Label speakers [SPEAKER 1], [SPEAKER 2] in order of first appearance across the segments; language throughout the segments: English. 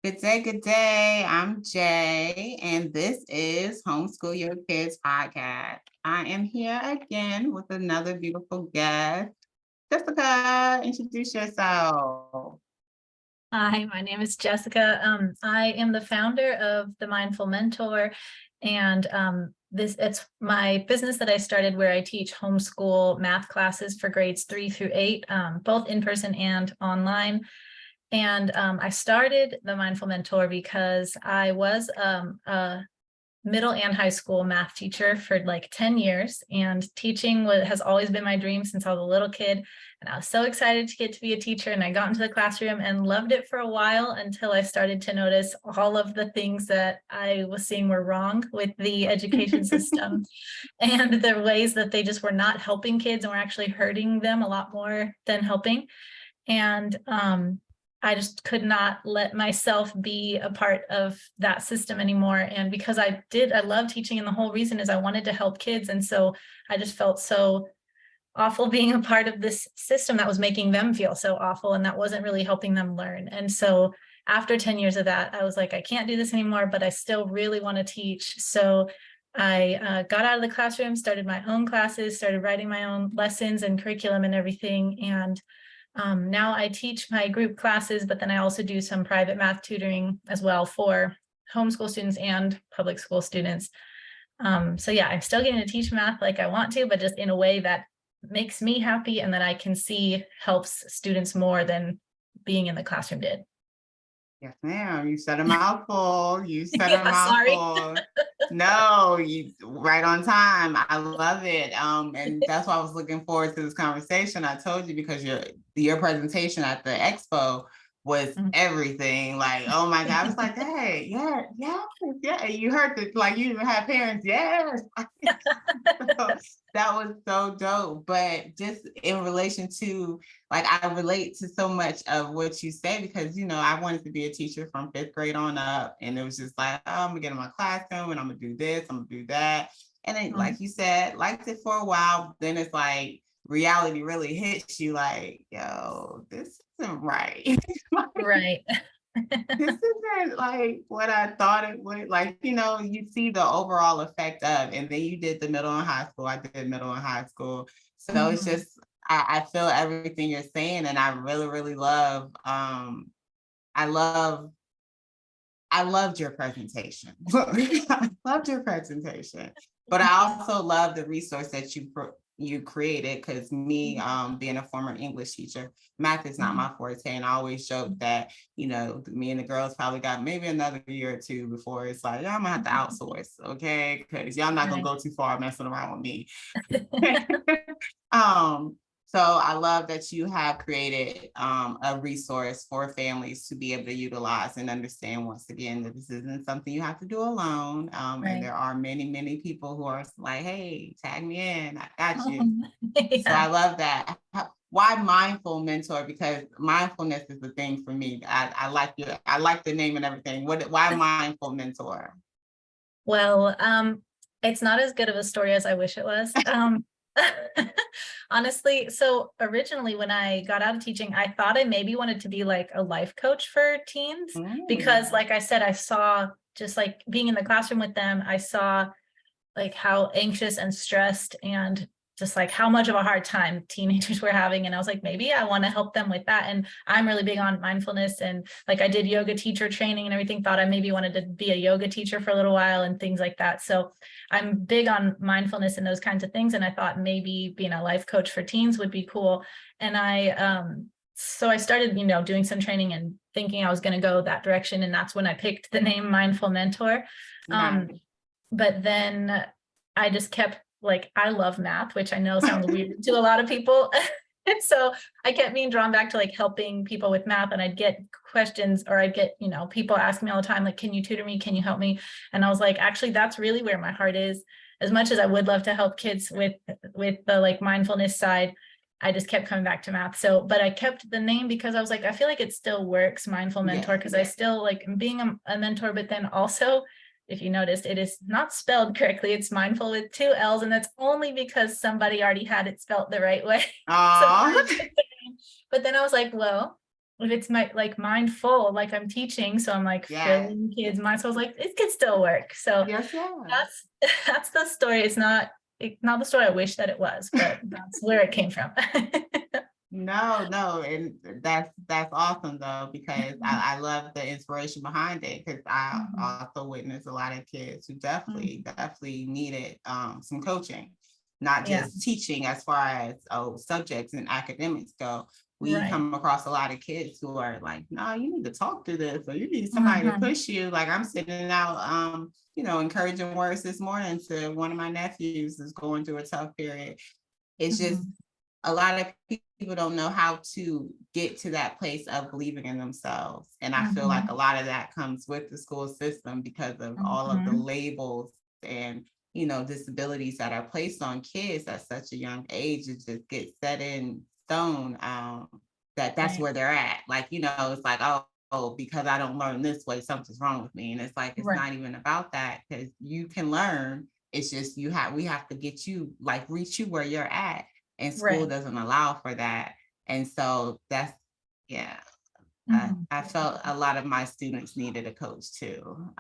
[SPEAKER 1] Good day, good day. I'm Jay, and this is Homeschool Your Kids podcast. I am here again with another beautiful guest. Jessica, introduce yourself.
[SPEAKER 2] Hi, my name is Jessica. I am the founder of the Mindfull Mentor, and it's my business that I started where I teach homeschool math classes for grades 3 through 8, both in person and online. And I started the Mindfull Mentor because I was a middle and high school math teacher for like 10 years, and teaching has always been my dream since I was a little kid. And I was so excited to get to be a teacher, and I got into the classroom and loved it for a while until I started to notice all of the things that I was seeing were wrong with the education system and the ways that they just were not helping kids and were actually hurting them a lot more than helping. And I just could not let myself be a part of that system anymore. And because I love teaching, and the whole reason is I wanted to help kids. And so I just felt so awful being a part of this system that was making them feel so awful, and that wasn't really helping them learn. And so after 10 years of that, I was like, I can't do this anymore, but I still really want to teach. So I got out of the classroom, started my own classes, started writing my own lessons and curriculum and everything. And now I teach my group classes, but then I also do some private math tutoring as well for homeschool students and public school students. So yeah, I'm still getting to teach math like I want to, but just in a way that makes me happy and that I can see helps students more than being in the classroom did.
[SPEAKER 1] Yes, ma'am. You said a mouthful. You said a
[SPEAKER 2] Yeah, sorry.
[SPEAKER 1] mouthful. No, you right on time. I love it. And that's why I was looking forward to this conversation. I told you because your presentation at the expo was
[SPEAKER 2] Mm.
[SPEAKER 1] everything. Like, oh my God. I was like, hey, yeah, yeah, yeah. You heard it, like you even had parents, yes. So that was so dope. But just in relation to, like, I relate to so much of what you say because I wanted to be a teacher from fifth grade on up, and it was just like, oh, I'm gonna get in my classroom and I'm gonna do this, I'm gonna do that, and then like you said, liked it for a while. Then it's like reality really hits you, like, yo, this isn't right. Like,
[SPEAKER 2] Right.
[SPEAKER 1] this isn't like what I thought it would. Like, you see the overall effect of, and then you did the middle and high school. I did middle and high school. So it's
[SPEAKER 2] Mhm.
[SPEAKER 1] just, I feel everything you're saying, and I really, really love, I love, I loved your presentation. I loved your presentation, but
[SPEAKER 2] Thank
[SPEAKER 1] I
[SPEAKER 2] you.
[SPEAKER 1] also love the resource that you created. Because me,
[SPEAKER 2] Mhm.
[SPEAKER 1] being a former English teacher, math is not
[SPEAKER 2] Mhm.
[SPEAKER 1] my forte, and I always joke that me and the girls probably got maybe another year or two before it's like, y'all might have to outsource, okay? Because y'all not gonna
[SPEAKER 2] Right.
[SPEAKER 1] go too far messing around with me. um, so I love that you have created a resource for families to be able to utilize and understand, once again, that this isn't something you have to do alone. And
[SPEAKER 2] Right.
[SPEAKER 1] there are many, many people who are like, hey, tag me in, I got you.
[SPEAKER 2] Mhm.
[SPEAKER 1] So I
[SPEAKER 2] Yeah.
[SPEAKER 1] love that. Why mindful mentor? Because mindfulness is the thing for me. I like the name and everything. Why mindful mentor?
[SPEAKER 2] Well, it's not as good of a story as I wish it was. Honestly, so originally when I got out of teaching, I thought I maybe wanted to be like a life coach for teens because,
[SPEAKER 1] Mm,
[SPEAKER 2] like I said, I saw just like being in the classroom with them, I saw like how anxious and stressed and just like how much of a hard time teenagers were having. And I was like, maybe I want to help them with that. And I'm really big on mindfulness, and like I did yoga teacher training and everything, thought I maybe wanted to be a yoga teacher for a little while and things like that. So I'm big on mindfulness and those kinds of things. And I thought maybe being a life coach for teens would be cool. And so I started, doing some training and thinking I was going to go that direction. And that's when I picked the name Mindful Mentor. Um,
[SPEAKER 1] nice.
[SPEAKER 2] but then I just kept like, I love math, which I know sounds weird to a lot of people. And so I kept being drawn back to like helping people with math, and I'd get questions, or I'd get, people ask me all the time, like, can you tutor me? Can you help me? And I was like, actually, that's really where my heart is. As much as I would love to help kids with the like mindfulness side, I just kept coming back to math. So, but I kept the name because I was like, I feel like it still works, Mindful Mentor,
[SPEAKER 1] Yeah.
[SPEAKER 2] because I still like being a mentor, but then also, if you noticed, it is not spelled correctly. It's mindful with 2 L's, and that's only because somebody already had it spelled the right way. So
[SPEAKER 1] Aw.
[SPEAKER 2] I took the name. But then I was like, well, if it's my like mindful, like I'm teaching, so I'm like
[SPEAKER 1] Yes.
[SPEAKER 2] filling kids' minds. So I was like, it could still work. So
[SPEAKER 1] Yes, yes.
[SPEAKER 2] that's the story. It's not the story I wish that it was, but that's where it came from.
[SPEAKER 1] No, no, and that's awesome though, because I love the inspiration behind it, because I
[SPEAKER 2] Mhm.
[SPEAKER 1] also witnessed a lot of kids who
[SPEAKER 2] Mhm.
[SPEAKER 1] definitely needed some coaching, not
[SPEAKER 2] Yeah,
[SPEAKER 1] just teaching as far as subjects and academics go. We
[SPEAKER 2] right.
[SPEAKER 1] come across a lot of kids who are like, no, you need to talk through this, or you need somebody to
[SPEAKER 2] Mhm.
[SPEAKER 1] push you. Like I'm sending out encouraging words this morning to one of my nephews who's going through a tough period. It's just
[SPEAKER 2] Mhm.
[SPEAKER 1] a lot of people don't know how to get to that place of believing in themselves. And I feel like a
[SPEAKER 2] Mhm.
[SPEAKER 1] lot of that comes with the school system because of all of the
[SPEAKER 2] Mhm.
[SPEAKER 1] labels and disabilities that are placed on kids at such a young age. It just gets set in stone, that that's
[SPEAKER 2] Right.
[SPEAKER 1] where they're at. Like, it's like, oh, because I don't learn this way, something's wrong with me. And it's like, it's
[SPEAKER 2] Right.
[SPEAKER 1] not even about that, because you can learn. It's just we have to get you, like, reach you where you're at, and school
[SPEAKER 2] Right.
[SPEAKER 1] doesn't allow for that. And so that's, yeah,
[SPEAKER 2] Mhm.
[SPEAKER 1] I felt a lot of my students needed a coach too.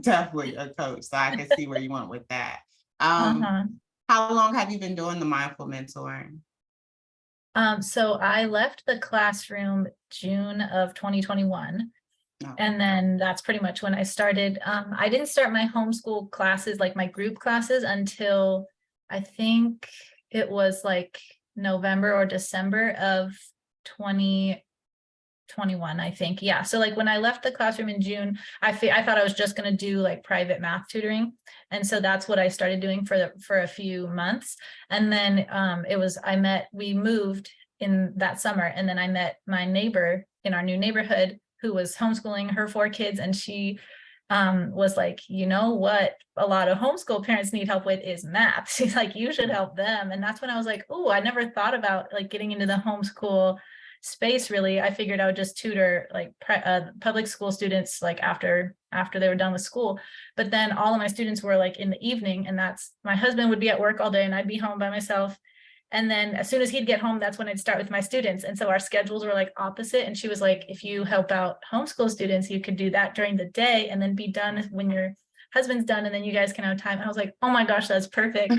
[SPEAKER 1] Definitely a coach. So I can see where you went with that. Um,
[SPEAKER 2] Uh-huh.
[SPEAKER 1] how long have you been doing the mindful mentoring?
[SPEAKER 2] So I left the classroom June of 2021.
[SPEAKER 1] Oh,
[SPEAKER 2] And then that's pretty much when I started. I didn't start my homeschool classes, like my group classes, until I think it was like November or December of 2021, I think. Yeah. So like when I left the classroom in June, I thought I was just going to do like private math tutoring. And so that's what I started doing for a few months. And then we moved in that summer, and then I met my neighbor in our new neighborhood who was homeschooling her 4 kids, and she was like, you know what a lot of homeschool parents need help with is math. She's like, you should help them. And that's when I was like, oh, I never thought about like getting into the homeschool space. Really, I figured I would just tutor like public school students like after they were done with school. But then all of my students were like in the evening, and that's my husband would be at work all day and I'd be home by myself. And then as soon as he'd get home, that's when I'd start with my students. And so our schedules were like opposite. And she was like, if you help out homeschool students, you could do that during the day and then be done when your husband's done, and then you guys can have time. And I was like, oh my gosh, that's perfect.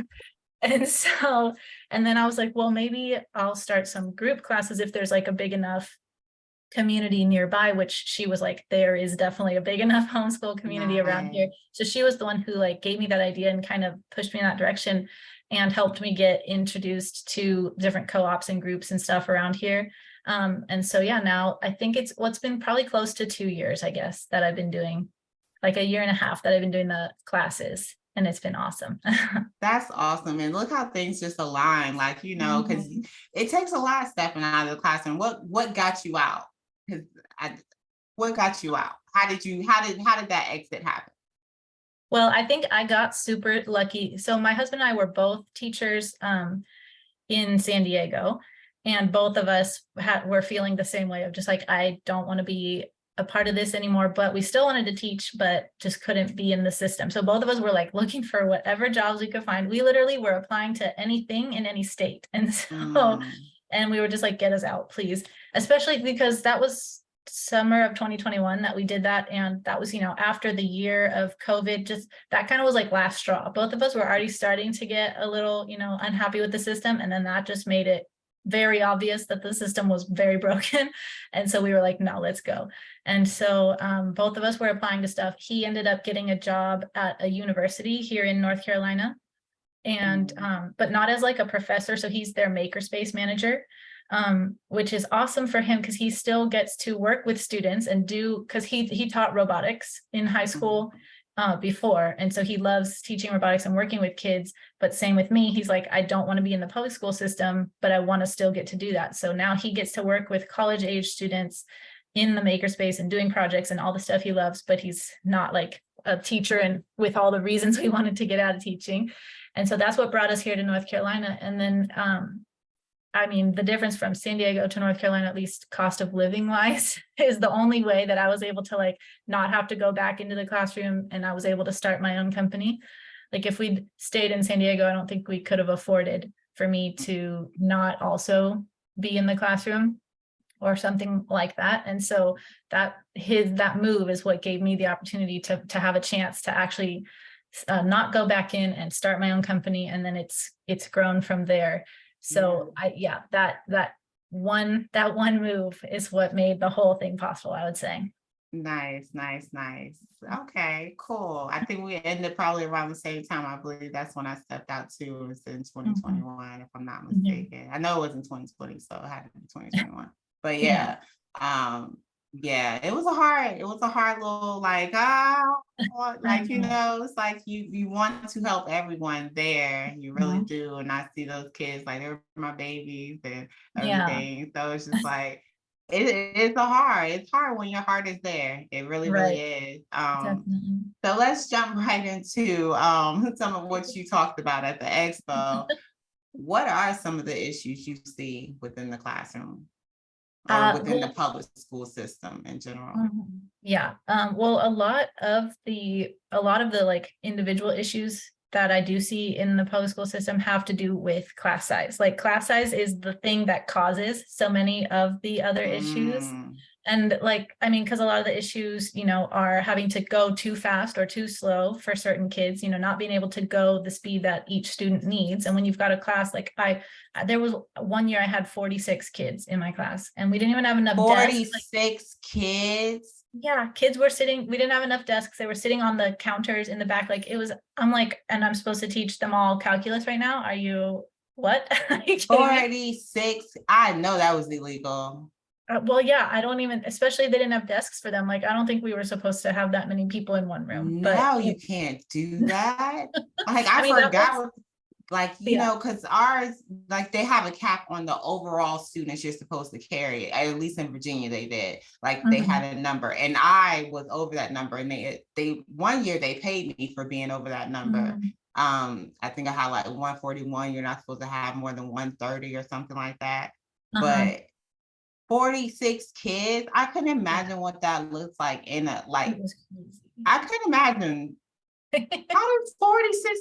[SPEAKER 2] And so, and then I was like, well, maybe I'll start some group classes if there's like a big enough community nearby, which she was like, there is definitely a big enough homeschool community around here.
[SPEAKER 1] nice.
[SPEAKER 2] So she was the one who like gave me that idea and kind of pushed me in that direction and helped me get introduced to different co-ops and groups and stuff around here. And so yeah, now I think what's been probably close to 2 years, I guess, that I've been doing, like a year and a half that I've been doing the classes, and it's been awesome.
[SPEAKER 1] That's awesome. And look how things just align, like, because
[SPEAKER 2] Mhm.
[SPEAKER 1] it takes a lot stepping out of the classroom. What got you out? Because what got you out? How did that exit happen?
[SPEAKER 2] Well, I think I got super lucky. So my husband and I were both teachers in San Diego, and both of us were feeling the same way of just like, I don't want to be a part of this anymore, but we still wanted to teach, but just couldn't be in the system. So both of us were like looking for whatever jobs we could find. We literally were applying to anything in any state. And so,
[SPEAKER 1] Mm,
[SPEAKER 2] and we were just like, get us out, please. Especially because that was summer of 2021 that we did that. And that was, after the year of COVID, just that kind of was like last straw. Both of us were already starting to get a little, unhappy with the system. And then that just made it very obvious that the system was very broken. And so we were like, no, let's go. And so both of us were applying to stuff. He ended up getting a job at a university here in North Carolina, and
[SPEAKER 1] mm,
[SPEAKER 2] but not as like a professor. So he's their makerspace manager, which is awesome for him because he still gets to work with students and because he taught robotics in high
[SPEAKER 1] mm.
[SPEAKER 2] school before, and so he loves teaching robotics and working with kids. But same with me, he's like, I don't want to be in the public school system, but I want to still get to do that. So now he gets to work with college age students in the makerspace and doing projects and all the stuff he loves, but he's not like a teacher and with all the reasons we wanted to get out of teaching. And so that's what brought us here to North Carolina. And then, I mean, the difference from San Diego to North Carolina, at least cost of living wise, is the only way that I was able to like not have to go back into the classroom, and I was able to start my own company. Like if we'd stayed in San Diego, I don't think we could have afforded for me to not also be in the classroom. or something like that. And so that move is what gave me the opportunity to have a chance to actually not go back in and start my own company. And then it's grown from there. So that one move is what made the whole thing possible, I would say.
[SPEAKER 1] Nice. Okay, cool. I think we ended probably around the same time. I believe that's when I stepped out too. It was in 2021, if I'm not mistaken. I know it was in 2020, so it had to be 2021. But
[SPEAKER 2] Yeah.
[SPEAKER 1] it was a hard little like, like, it's like you want to help everyone there. You really do. And I see those kids like they're my babies and everything. So it's just like it's hard when your heart is there. It really, really
[SPEAKER 2] Right.
[SPEAKER 1] is.
[SPEAKER 2] Definitely.
[SPEAKER 1] So let's jump right into some of what you talked about at the expo. What are some of the issues you see within the classroom or within the public school system in general?
[SPEAKER 2] Yeah. Well, a lot of the like individual issues that I do see in the public school system have to do with class size. Like class size is the thing that causes so many of the other issues. And like, I mean, because a lot of the issues, are having to go too fast or too slow for certain kids, not being able to go the speed that each student needs. And when you've got a class, like there was one year I had 46 kids in my class and we didn't even have enough desks.
[SPEAKER 1] 46 kids?
[SPEAKER 2] Yeah, kids were sitting, we didn't have enough desks. They were sitting on the counters in the back. Like I'm like, and I'm supposed to teach them all calculus right now. Are you, what? Are you kidding me?
[SPEAKER 1] 46? I know that was illegal.
[SPEAKER 2] Well, yeah, I don't even, especially they didn't have desks for them. Like, I don't think we were supposed to have that many people in one room,
[SPEAKER 1] No, you can't do that. Like,
[SPEAKER 2] I
[SPEAKER 1] I
[SPEAKER 2] mean,
[SPEAKER 1] forgot, like, because ours, like, they have a cap on the overall students you're supposed to carry. At least in Virginia, they did. Like, they had a number, and I was over that number. And they 1 year they paid me for being over that number. I think I had like 141. You're not supposed to have more than 130 or something like that. But 46 kids, I couldn't imagine what that looks like in a like. I couldn't imagine. How does 46?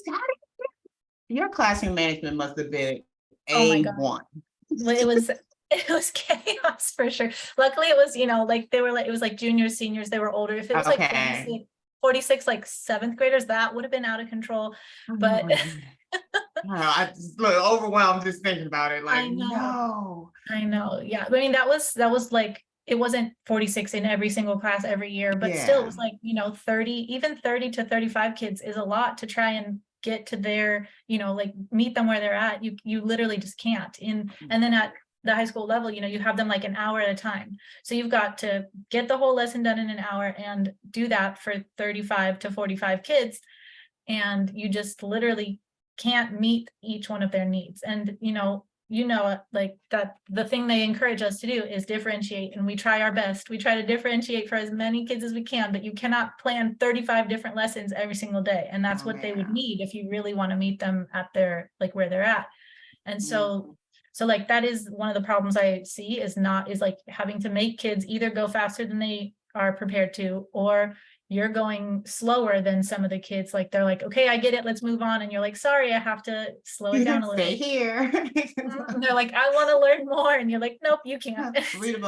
[SPEAKER 1] Your classroom management must have been A1.
[SPEAKER 2] Well, it was chaos for sure. Luckily, it was, like they were like, it was like juniors, seniors, they were older. If it was like 46 like seventh graders, that would have been out of control. But
[SPEAKER 1] I just look overwhelmed just thinking about it. Like,
[SPEAKER 2] I know.
[SPEAKER 1] no.
[SPEAKER 2] I know. Yeah. I mean, that was like, it wasn't 46 in every single class every year, but still it was like, 30 to 35 kids is a lot to try and get to their, like meet them where they're at. You literally just can't. And then at the high school level, you have them like an hour at a time. So you've got to get the whole lesson done in an hour and do that for 35 to 45 kids. And you just literally can't meet each one of their needs. And, like that the thing they encourage us to do is differentiate. And we try our best. We try to differentiate for as many kids as we can, but you cannot plan 35 different lessons every single day. And that's what they would need if you really want to meet them at their, like where they're at. And so like that is one of the problems I see is like having to make kids either go faster than they are prepared to, or you're going slower than some of the kids. Like they're like, okay, I get it, let's move on. And you're like, sorry, I have to slow it down a little.
[SPEAKER 1] Stay here.
[SPEAKER 2] And they're like, I want to learn more. And you're like, nope, you can't.
[SPEAKER 1] Read a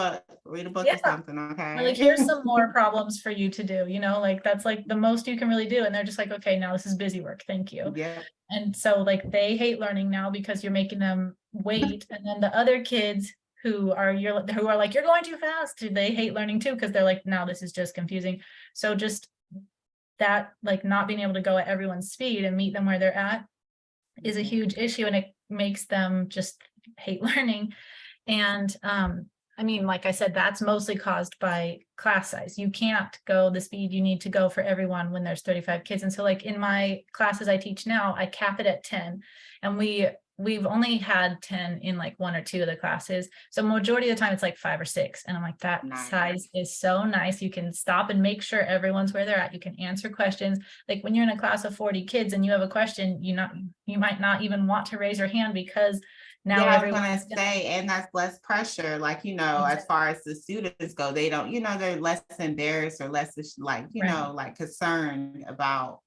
[SPEAKER 1] book or something. Okay.
[SPEAKER 2] Or like, here's some more problems for you to do, like that's like the most you can really do. And they're just like, okay, now this is busy work. Thank you.
[SPEAKER 1] Yeah.
[SPEAKER 2] And so like they hate learning now because you're making them wait. And then the other kids who are like, you're going too fast, they hate learning too, because they're like, now this is just confusing. So just that, like not being able to go at everyone's speed and meet them where they're at is a huge issue, and it makes them just hate learning. And I mean, like I said, that's mostly caused by class size. You can't go the speed you need to go for everyone when there's 35 kids. And so like in my classes I teach now, I cap it at 10, and we've only had 10 in like 1 or 2 of the classes. So majority of the time it's like 5 or 6. And I'm like, that size is so nice. You can stop and make sure everyone's where they're at. You can answer questions. Like when you're in a class of 40 kids and you have a question, you might not even want to raise your hand, because now
[SPEAKER 1] everyone's gonna say, and that's less pressure. Like, as far as the students go, they don't, they're less embarrassed or less like, like concerned about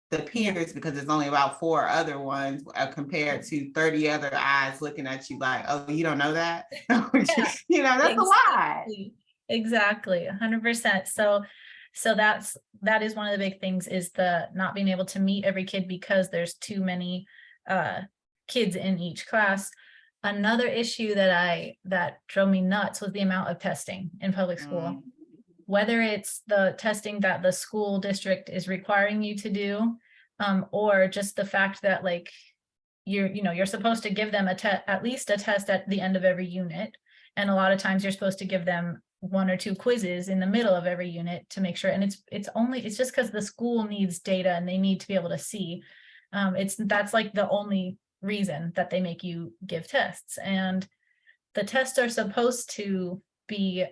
[SPEAKER 1] the peers, because there's only about 4 other ones compared to 30 other eyes looking at you like, oh, you don't know that?
[SPEAKER 2] Yeah,
[SPEAKER 1] You know, that's a lot.
[SPEAKER 2] exactly, 100%. So that is one of the big things, is the not being able to meet every kid because there's too many kids in each class. Another issue that drove me nuts was the amount of testing in public school. Whether it's the testing that the school district is requiring you to do, or just the fact that like you're supposed to give them at least a test at the end of every unit. And a lot of times you're supposed to give them 1 or 2 quizzes in the middle of every unit to make sure. And it's just because the school needs data and they need to be able to see. That's like the only reason that they make you give tests. And the tests are supposed to be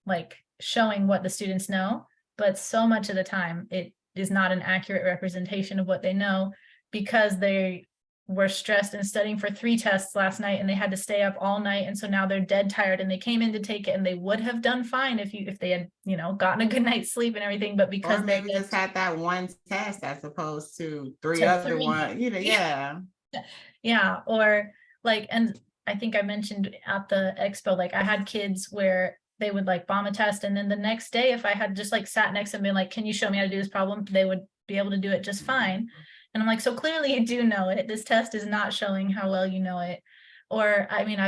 [SPEAKER 2] like showing what the students know, but so much of the time it is not an accurate representation of what they know, because they were stressed and studying for 3 tests last night and they had to stay up all night, and so now they're dead tired and they came in to take it and they would have done fine if they had gotten a good night's sleep and everything, but because
[SPEAKER 1] Or
[SPEAKER 2] they're
[SPEAKER 1] maybe just had that one test as opposed to 3
[SPEAKER 2] to
[SPEAKER 1] other
[SPEAKER 2] 3.
[SPEAKER 1] ones, yeah.
[SPEAKER 2] Yeah, or like, and I think I mentioned at the expo, like I had kids where they would like bomb a test, and then the next day, if I had just like sat next to them and been like, can you show me how to do this problem? They would be able to do it just fine. And I'm like, so clearly you do know it. This test is not showing how well you know it. Or, I mean,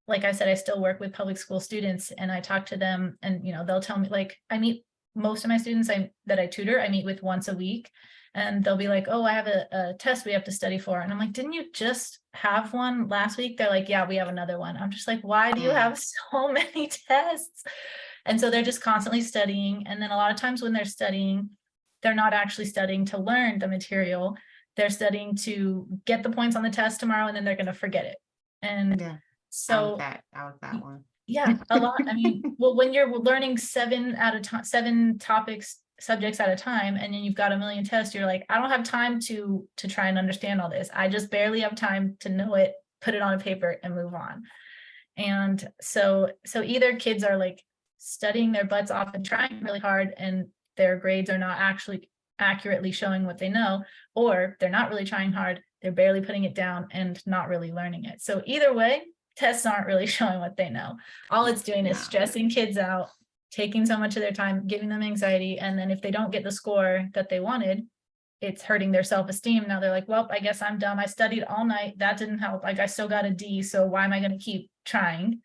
[SPEAKER 2] like I said, I still work with public school students and I talk to them and, they'll tell me, like, I meet most of my students that I tutor, I meet with once a week, and they'll be like, oh, I have a test we have to study for. And I'm like, didn't you just have one last week? They're like, yeah, we have another one. I'm just like, why do you have so many tests? And so they're just constantly studying. And then a lot of times when they're studying, they're not actually studying to learn the material. They're studying to get the points on the test tomorrow, and then they're going to forget it. And
[SPEAKER 1] Yeah,
[SPEAKER 2] so
[SPEAKER 1] that was that one.
[SPEAKER 2] yeah, a lot. I mean, well, when you're learning 7 subjects at a time, and then you've got a million tests, you're like, I don't have time to try and understand all this. I just barely have time to know it, put it on a paper and move on. And so either kids are like studying their butts off and trying really hard, and their grades are not actually accurately showing what they know, or they're not really trying hard, they're barely putting it down and not really learning it. So either way, tests aren't really showing what they know. All it's doing is stressing kids out, taking so much of their time, giving them anxiety. And then if they don't get the score that they wanted, it's hurting their self-esteem. Now they're like, well, I guess I'm dumb. I studied all night. That didn't help. Like, I still got a D. So why am I going to keep trying?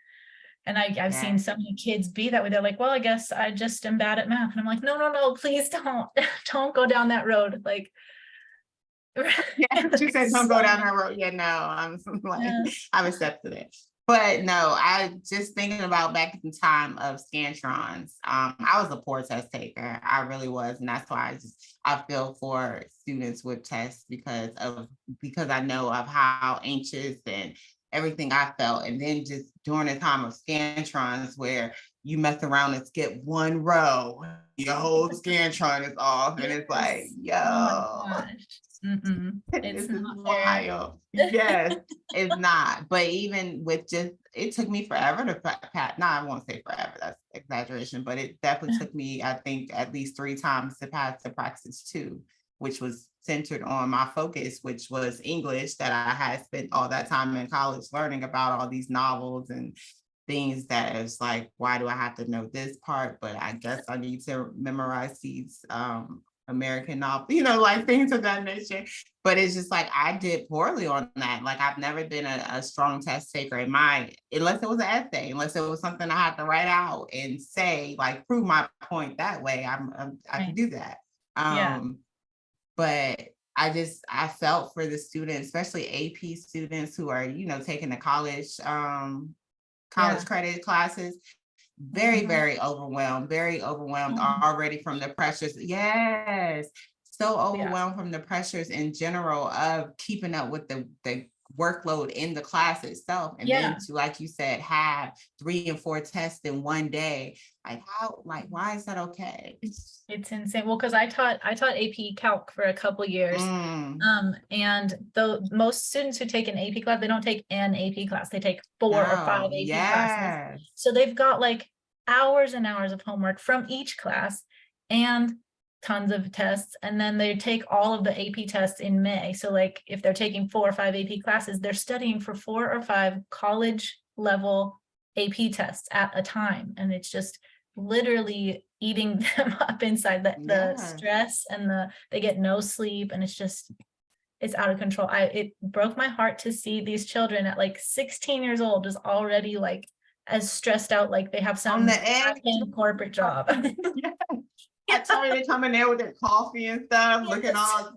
[SPEAKER 2] And I've seen so many kids be that way. They're like, well, I guess I just am bad at math. And I'm like, no, please don't go down that road. Like,
[SPEAKER 1] yeah, she said don't go down that road. Yeah, no, I'm like, I've accepted it. But no, I just thinking about back in time of Scantrons. I was a poor test taker. I really was. And that's why I feel for students with tests because I know of how anxious and everything I felt. And then just during the time of Scantrons where you mess around and skip 1 row, your whole Scantron is off. And it's like, yo.
[SPEAKER 2] Oh my gosh. It's not
[SPEAKER 1] wild. Yes, it's not. But even with it took me forever to pass. No, I won't say forever. That's exaggeration. But it definitely took me, I think, at least 3 times to pass the Praxis 2, which was centered on my focus, which was English, that I had spent all that time in college learning about all these novels and things that is like, why do I have to know this part? But I guess I need to memorize these American novel, like things of that nature. But it's just like I did poorly on that. Like I've never been a strong test taker unless it was an essay, unless it was something I had to write out and say, like prove my point that way. I can do that. But I felt for the students, especially AP students who are, taking the college credit classes, very overwhelmed already from the pressures. Yes, so overwhelmed from the pressures in general of keeping up with the workload in the class itself, and then to, like you said, have 3 and 4 tests in one day. Why is that okay?
[SPEAKER 2] It's insane. Well, because I taught AP Calc for a couple years, and most students who take an AP class, they don't take an AP class, they take 4 or 5 AP classes. So they've got like hours and hours of homework from each class, and tons of tests, and then they take all of the AP tests in May. So like if they're taking 4 or 5 AP classes, they're studying for 4 or 5 college level AP tests at a time. And it's just literally eating them up inside, the
[SPEAKER 1] Yeah.
[SPEAKER 2] stress, and they get no sleep, and it's out of control. It broke my heart to see these children at like 16 years old just already like as stressed out, like they have
[SPEAKER 1] On
[SPEAKER 2] some
[SPEAKER 1] the edge.
[SPEAKER 2] corporate job.
[SPEAKER 1] Yeah. I tell you, they come in there with their coffee and stuff, looking
[SPEAKER 2] Yes.
[SPEAKER 1] all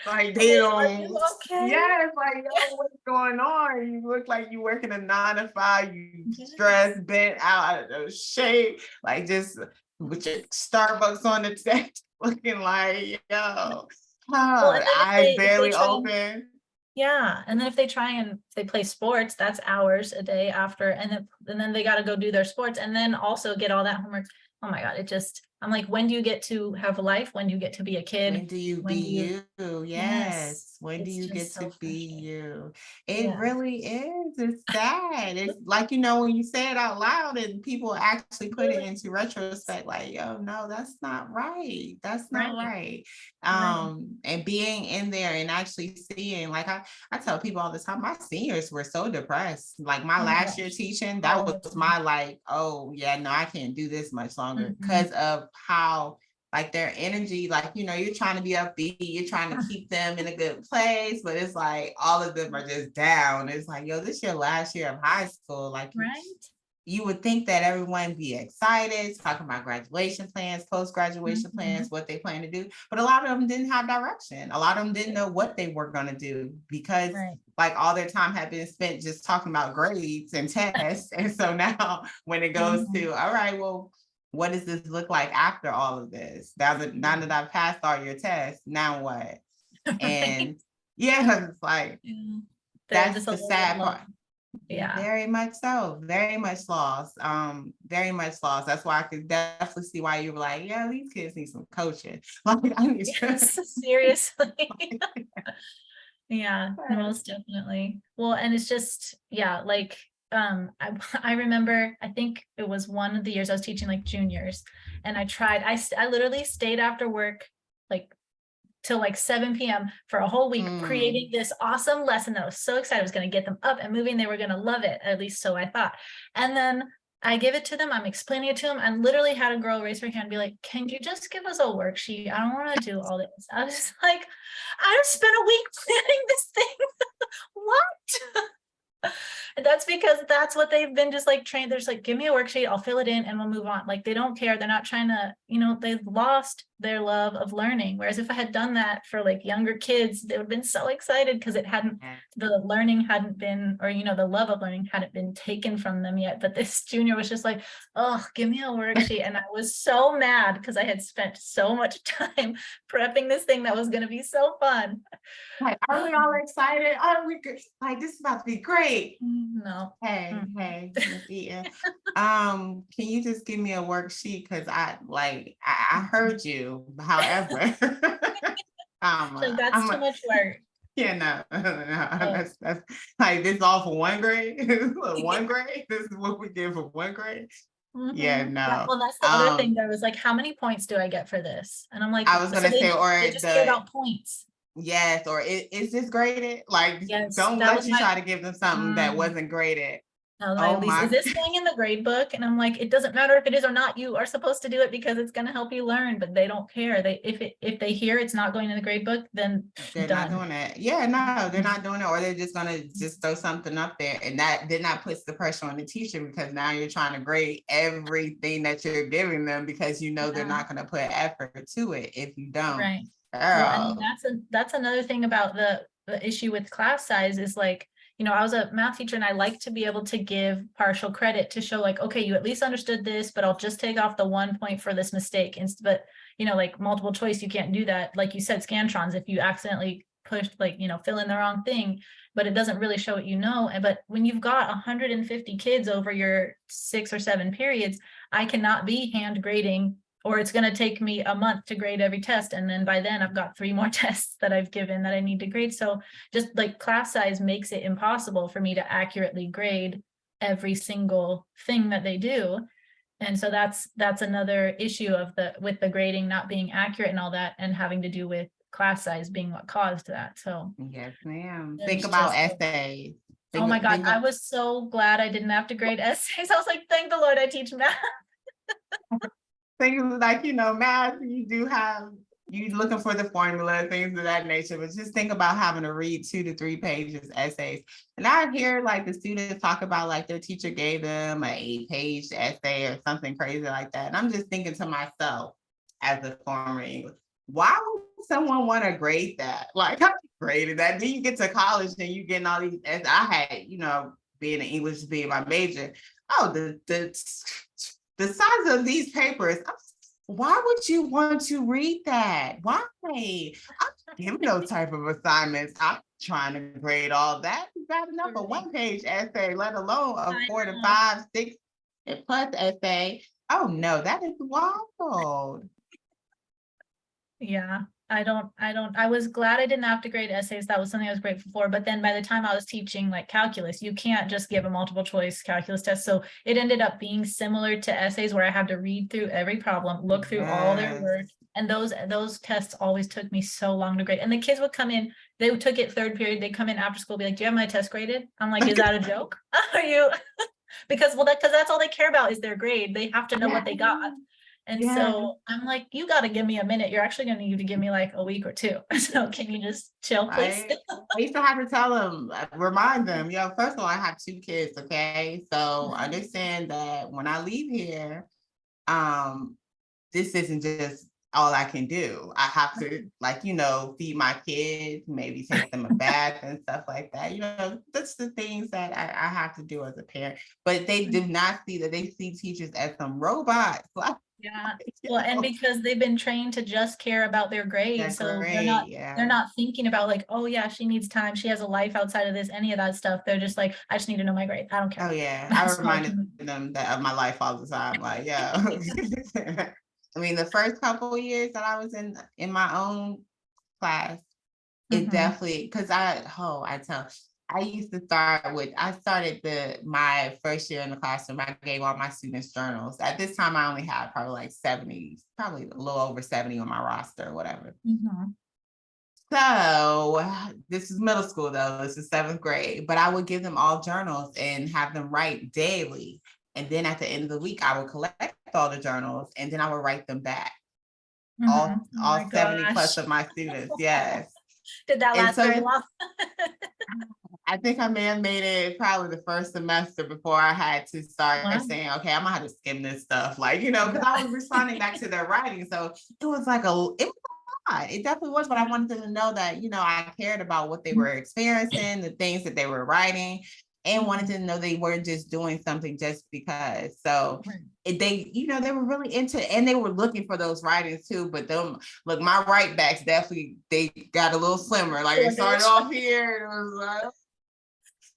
[SPEAKER 1] like
[SPEAKER 2] Are
[SPEAKER 1] they
[SPEAKER 2] you
[SPEAKER 1] don't.
[SPEAKER 2] okay?
[SPEAKER 1] Yeah, it's like, yo, what's going on? You look like you working a 9 to 5. You stressed, bent out of shape, like just with your Starbucks on the desk, looking like, yo,
[SPEAKER 2] Well, and then
[SPEAKER 1] eyes
[SPEAKER 2] if they
[SPEAKER 1] barely
[SPEAKER 2] try
[SPEAKER 1] open.
[SPEAKER 2] yeah, and then if they try and they play sports, that's hours a day after, and then they got to go do their sports, and then also get all that homework. Oh my God, I'm like, when do you get to have a life? When do you get to be a kid?
[SPEAKER 1] When do you
[SPEAKER 2] When
[SPEAKER 1] be
[SPEAKER 2] do you?
[SPEAKER 1] you?
[SPEAKER 2] Yes,
[SPEAKER 1] Yes. When do
[SPEAKER 2] it's
[SPEAKER 1] you get
[SPEAKER 2] just
[SPEAKER 1] to
[SPEAKER 2] so
[SPEAKER 1] be
[SPEAKER 2] frustrating.
[SPEAKER 1] you? It
[SPEAKER 2] Yeah,
[SPEAKER 1] really is. It's sad. It's like, when you say it out loud and people actually put it
[SPEAKER 2] really,
[SPEAKER 1] into retrospect, like, yo, no, that's not right. That's not
[SPEAKER 2] right,
[SPEAKER 1] right.
[SPEAKER 2] right.
[SPEAKER 1] And being in there and actually seeing, like I tell people all the time, my seniors were so depressed. Like my
[SPEAKER 2] Oh my
[SPEAKER 1] last year
[SPEAKER 2] gosh,
[SPEAKER 1] teaching, that
[SPEAKER 2] all
[SPEAKER 1] was
[SPEAKER 2] the time.
[SPEAKER 1] my like, oh yeah, no, I can't do this much longer
[SPEAKER 2] Mhm.
[SPEAKER 1] because of how like their energy, like, you're trying to be upbeat, you're trying to keep them in a good place, but it's like all of them are just down. It's like, yo, this is your last year of high school. Like
[SPEAKER 2] Right.
[SPEAKER 1] you would think that everyone be excited, talking about graduation plans, post-graduation
[SPEAKER 2] Mhm.
[SPEAKER 1] plans, what they plan to do. But a lot of them didn't have direction. A lot of them didn't know what they were going to do because
[SPEAKER 2] Right.
[SPEAKER 1] like all their time had been spent just talking about grades and tests. And so now when it goes
[SPEAKER 2] Mhm.
[SPEAKER 1] to, all right, well, what does this look like after all of this? Now that I've passed all your tests, now what?
[SPEAKER 2] Right.
[SPEAKER 1] And yeah, it's like,
[SPEAKER 2] Yeah. They're
[SPEAKER 1] that's
[SPEAKER 2] just a
[SPEAKER 1] the
[SPEAKER 2] little bit
[SPEAKER 1] sad part.
[SPEAKER 2] alone. Yeah.
[SPEAKER 1] Very much so. Very much lost. Very much lost. That's why I could definitely see why you were like, yeah, these kids need some coaching. Like I need to.
[SPEAKER 2] Yes, seriously. Yeah, most definitely. Well, and it's just, yeah, like I remember, I think it was one of the years I was teaching like juniors, and I literally stayed after work like till like 7 p.m. for a whole week, creating
[SPEAKER 1] Mm.
[SPEAKER 2] this awesome lesson that I was so excited. I was going to get them up and moving. They were going to love it, at least so I thought. And then I give it to them. I'm explaining it to them. And literally had a girl raise her hand and be like, can you just give us a worksheet? I don't want to do all this. I was just like, I just spent a week planning this thing. What? And that's because that's what they've been just like trained. They're just like, give me a worksheet, I'll fill it in and we'll move on. Like they don't care. They're not trying to, they've lost their love of learning. Whereas if I had done that for like younger kids, they would have been so excited because the learning hadn't been, or, the love of learning hadn't been taken from them yet. But this junior was just like, oh, give me a worksheet. And I was so mad because I had spent so much time prepping this thing that was going to be so fun.
[SPEAKER 1] Like, are we all excited? Are we good? Like this is about to be great.
[SPEAKER 2] No.
[SPEAKER 1] Hey,
[SPEAKER 2] Mm.
[SPEAKER 1] hey, Miss Eaton. Can you just give me a worksheet? Cause I heard you. However,
[SPEAKER 2] Like that's too
[SPEAKER 1] I'm
[SPEAKER 2] much work.
[SPEAKER 1] yeah, no,
[SPEAKER 2] Oh.
[SPEAKER 1] that's like this all for one grade. One grade. This is what we get for one grade. Yeah,
[SPEAKER 2] Yeah,
[SPEAKER 1] no.
[SPEAKER 2] well, that's the other thing. There was like, how many points do I get for this? And I'm like,
[SPEAKER 1] I was
[SPEAKER 2] so
[SPEAKER 1] gonna say,
[SPEAKER 2] they
[SPEAKER 1] or
[SPEAKER 2] just care
[SPEAKER 1] the
[SPEAKER 2] about points.
[SPEAKER 1] yes, or is this graded? Like,
[SPEAKER 2] Yes,
[SPEAKER 1] don't
[SPEAKER 2] that
[SPEAKER 1] let
[SPEAKER 2] was
[SPEAKER 1] you
[SPEAKER 2] my.
[SPEAKER 1] try to give them something that
[SPEAKER 2] Mm.
[SPEAKER 1] wasn't graded.
[SPEAKER 2] No, my
[SPEAKER 1] Oh
[SPEAKER 2] least, is
[SPEAKER 1] my,
[SPEAKER 2] this going in the grade book? And I'm like, it doesn't matter if it is or not. You are supposed to do it because it's going to help you learn, but they don't care. If they hear it's not going in the grade book, then
[SPEAKER 1] they're not
[SPEAKER 2] done.
[SPEAKER 1] doing it. Yeah, no, they're
[SPEAKER 2] Mhm.
[SPEAKER 1] not doing it, or they're just gonna just throw something up there, and that then that puts the pressure on the teacher because now you're trying to grade everything that you're giving them because they're
[SPEAKER 2] Yeah,
[SPEAKER 1] not gonna put effort to it if you don't.
[SPEAKER 2] right. Well, and
[SPEAKER 1] Girl,
[SPEAKER 2] that's another thing about the issue with class size is like, I was a math teacher and I like to be able to give partial credit to show like, okay, you at least understood this, but I'll just take off the 1 point for this mistake. But like multiple choice, you can't do that. Like you said, Scantrons, if you accidentally push like, fill in the wrong thing, but it doesn't really show what but when you've got 150 kids over your 6 or 7 periods, I cannot be hand grading, or it's going to take me a month to grade every test. And then by then I've got 3 more tests that I've given that I need to grade. So just like class size makes it impossible for me to accurately grade every single thing that they do. And so that's another issue of with the grading not being accurate and all that, and having to do with class size being what caused that. So
[SPEAKER 1] Yes, ma'am. Think
[SPEAKER 2] there's
[SPEAKER 1] about
[SPEAKER 2] just,
[SPEAKER 1] essays.
[SPEAKER 2] oh my God,
[SPEAKER 1] Think
[SPEAKER 2] I
[SPEAKER 1] of
[SPEAKER 2] was so glad I didn't have to grade essays. I was like, thank the Lord I teach math.
[SPEAKER 1] things like, math, you looking for the formula, things of that nature, but just think about having to read 2 to 3 pages essays. And I hear like the students talk about like their teacher gave them an 8-page essay or something crazy like that. And I'm just thinking to myself, as a former English, why would someone want to grade that? Like, I graded that. Then you get to college and you getting all these, as I had, being an English being my major. Oh, the size of these papers, why would you want to read that? Why? I'm not giving those type of assignments. I'm trying to grade all that. You got enough of 1-page essay, let alone a
[SPEAKER 2] I
[SPEAKER 1] 4 to
[SPEAKER 2] know.
[SPEAKER 1] 5, 6 and plus essay. Oh no, that is wild.
[SPEAKER 2] Yeah, I was glad I didn't have to grade essays. That was something I was grateful for. But then by the time I was teaching like calculus, you can't just give a multiple choice calculus test. So it ended up being similar to essays where I had to read through every problem, look through all their
[SPEAKER 1] Yes.
[SPEAKER 2] work. And those tests always took me so long to grade. And the kids would come in, they took it third period, they'd come in after school, be like, do you have my test graded? I'm like, is that a joke? Are you? Because that's all they care about is their grade. They have to know what they got. And
[SPEAKER 1] Yeah.
[SPEAKER 2] so I'm like, you got to give me a minute. You're actually going to need to give me like a week or 2. So can you just chill, please?
[SPEAKER 1] I used to have to tell them, remind them, first of all, I have 2 kids, okay? So understand that when I leave here, this isn't just all I can do. I have to, like, feed my kids, maybe take them a bath and stuff like that. That's the things that I have to do as a parent. But they do not see that. They see teachers as some robots. Like,
[SPEAKER 2] Yeah. Well, and because they've been trained to just care about their grades.
[SPEAKER 1] that's
[SPEAKER 2] So
[SPEAKER 1] great.
[SPEAKER 2] they're
[SPEAKER 1] Yeah.
[SPEAKER 2] not thinking about like, oh yeah, she needs time. She has a life outside of this, any of that stuff. They're just like, I just need to know my grade. I don't care.
[SPEAKER 1] Oh yeah. I
[SPEAKER 2] That's like,
[SPEAKER 1] reminded them that of my life all the time. Like, yeah. I mean, the first couple of years that I was in my own class, it
[SPEAKER 2] mhm.
[SPEAKER 1] definitely, because I started my first year in the classroom. I gave all my students journals. At this time, I only had probably like 70, probably a little over 70 on my roster or whatever.
[SPEAKER 2] Mhm.
[SPEAKER 1] So this is middle school though. This is 7th grade, but I would give them all journals and have them write daily. And then at the end of the week, I would collect all the journals and then I would write them back.
[SPEAKER 2] Mhm. Oh my
[SPEAKER 1] 70 plus
[SPEAKER 2] gosh.
[SPEAKER 1] of my students, yes.
[SPEAKER 2] Did that
[SPEAKER 1] And
[SPEAKER 2] last very
[SPEAKER 1] so
[SPEAKER 2] long?
[SPEAKER 1] I think I may have made it probably the first semester before I had to start
[SPEAKER 2] Wow.
[SPEAKER 1] saying, okay, I'm gonna have to skim this stuff, like, because I was responding back to their writing. So it was like it was a lot. It definitely was, but I wanted them to know that, I cared about what they were experiencing, the things that they were writing, and wanted to know they weren't just doing something just because. So they were really into it and they were looking for those writings too. But look, my write backs definitely, they got a little slimmer. Like it started off here, and it was like,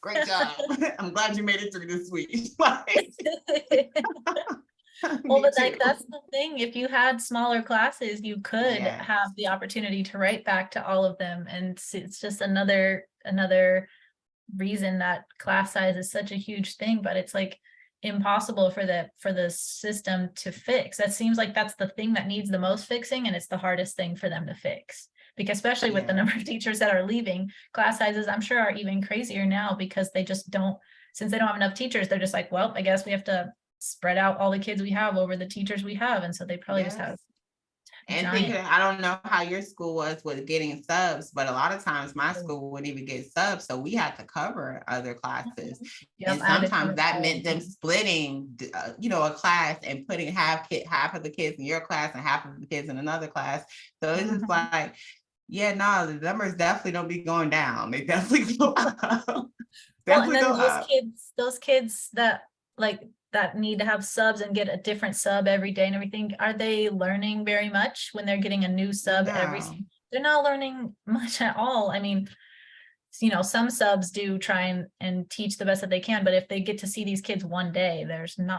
[SPEAKER 1] great job. I'm glad you made it through this week.
[SPEAKER 2] Well,
[SPEAKER 1] Me
[SPEAKER 2] but
[SPEAKER 1] too.
[SPEAKER 2] like that's the thing. If you had smaller classes, you could
[SPEAKER 1] Yes.
[SPEAKER 2] have the opportunity to write back to all of them. And it's just another reason that class size is such a huge thing, but it's like impossible for the system to fix. That seems like that's the thing that needs the most fixing, and it's the hardest thing for them to fix. Because especially with the
[SPEAKER 1] Yeah.
[SPEAKER 2] number of teachers that are leaving, class sizes, I'm sure, are even crazier now because they just don't, since they don't have enough teachers, they're just like, well, I guess we have to spread out all the kids we have over the teachers we have. And so they probably just have
[SPEAKER 1] Yes. And thinking,
[SPEAKER 2] giant.
[SPEAKER 1] I don't know how your school was with getting subs, but a lot of times my school wouldn't even get subs. So we had to cover other classes.
[SPEAKER 2] Yep,
[SPEAKER 1] And
[SPEAKER 2] I had to
[SPEAKER 1] sometimes
[SPEAKER 2] cover
[SPEAKER 1] that
[SPEAKER 2] all
[SPEAKER 1] meant
[SPEAKER 2] of
[SPEAKER 1] them
[SPEAKER 2] them.
[SPEAKER 1] splitting, a class and putting half of the kids in your class and half of the kids in another class. So it's just
[SPEAKER 2] Mhm.
[SPEAKER 1] like, yeah, no, the numbers definitely don't be going down. They definitely go up.
[SPEAKER 2] Well, and
[SPEAKER 1] Definitely
[SPEAKER 2] then
[SPEAKER 1] go up.
[SPEAKER 2] those kids that like that need to have subs and get a different sub every day and everything, are they learning very much when they're getting a new sub
[SPEAKER 1] No.
[SPEAKER 2] they're not learning much at all. I mean, some subs do try and teach the best that they can, but if they get to see these kids one day,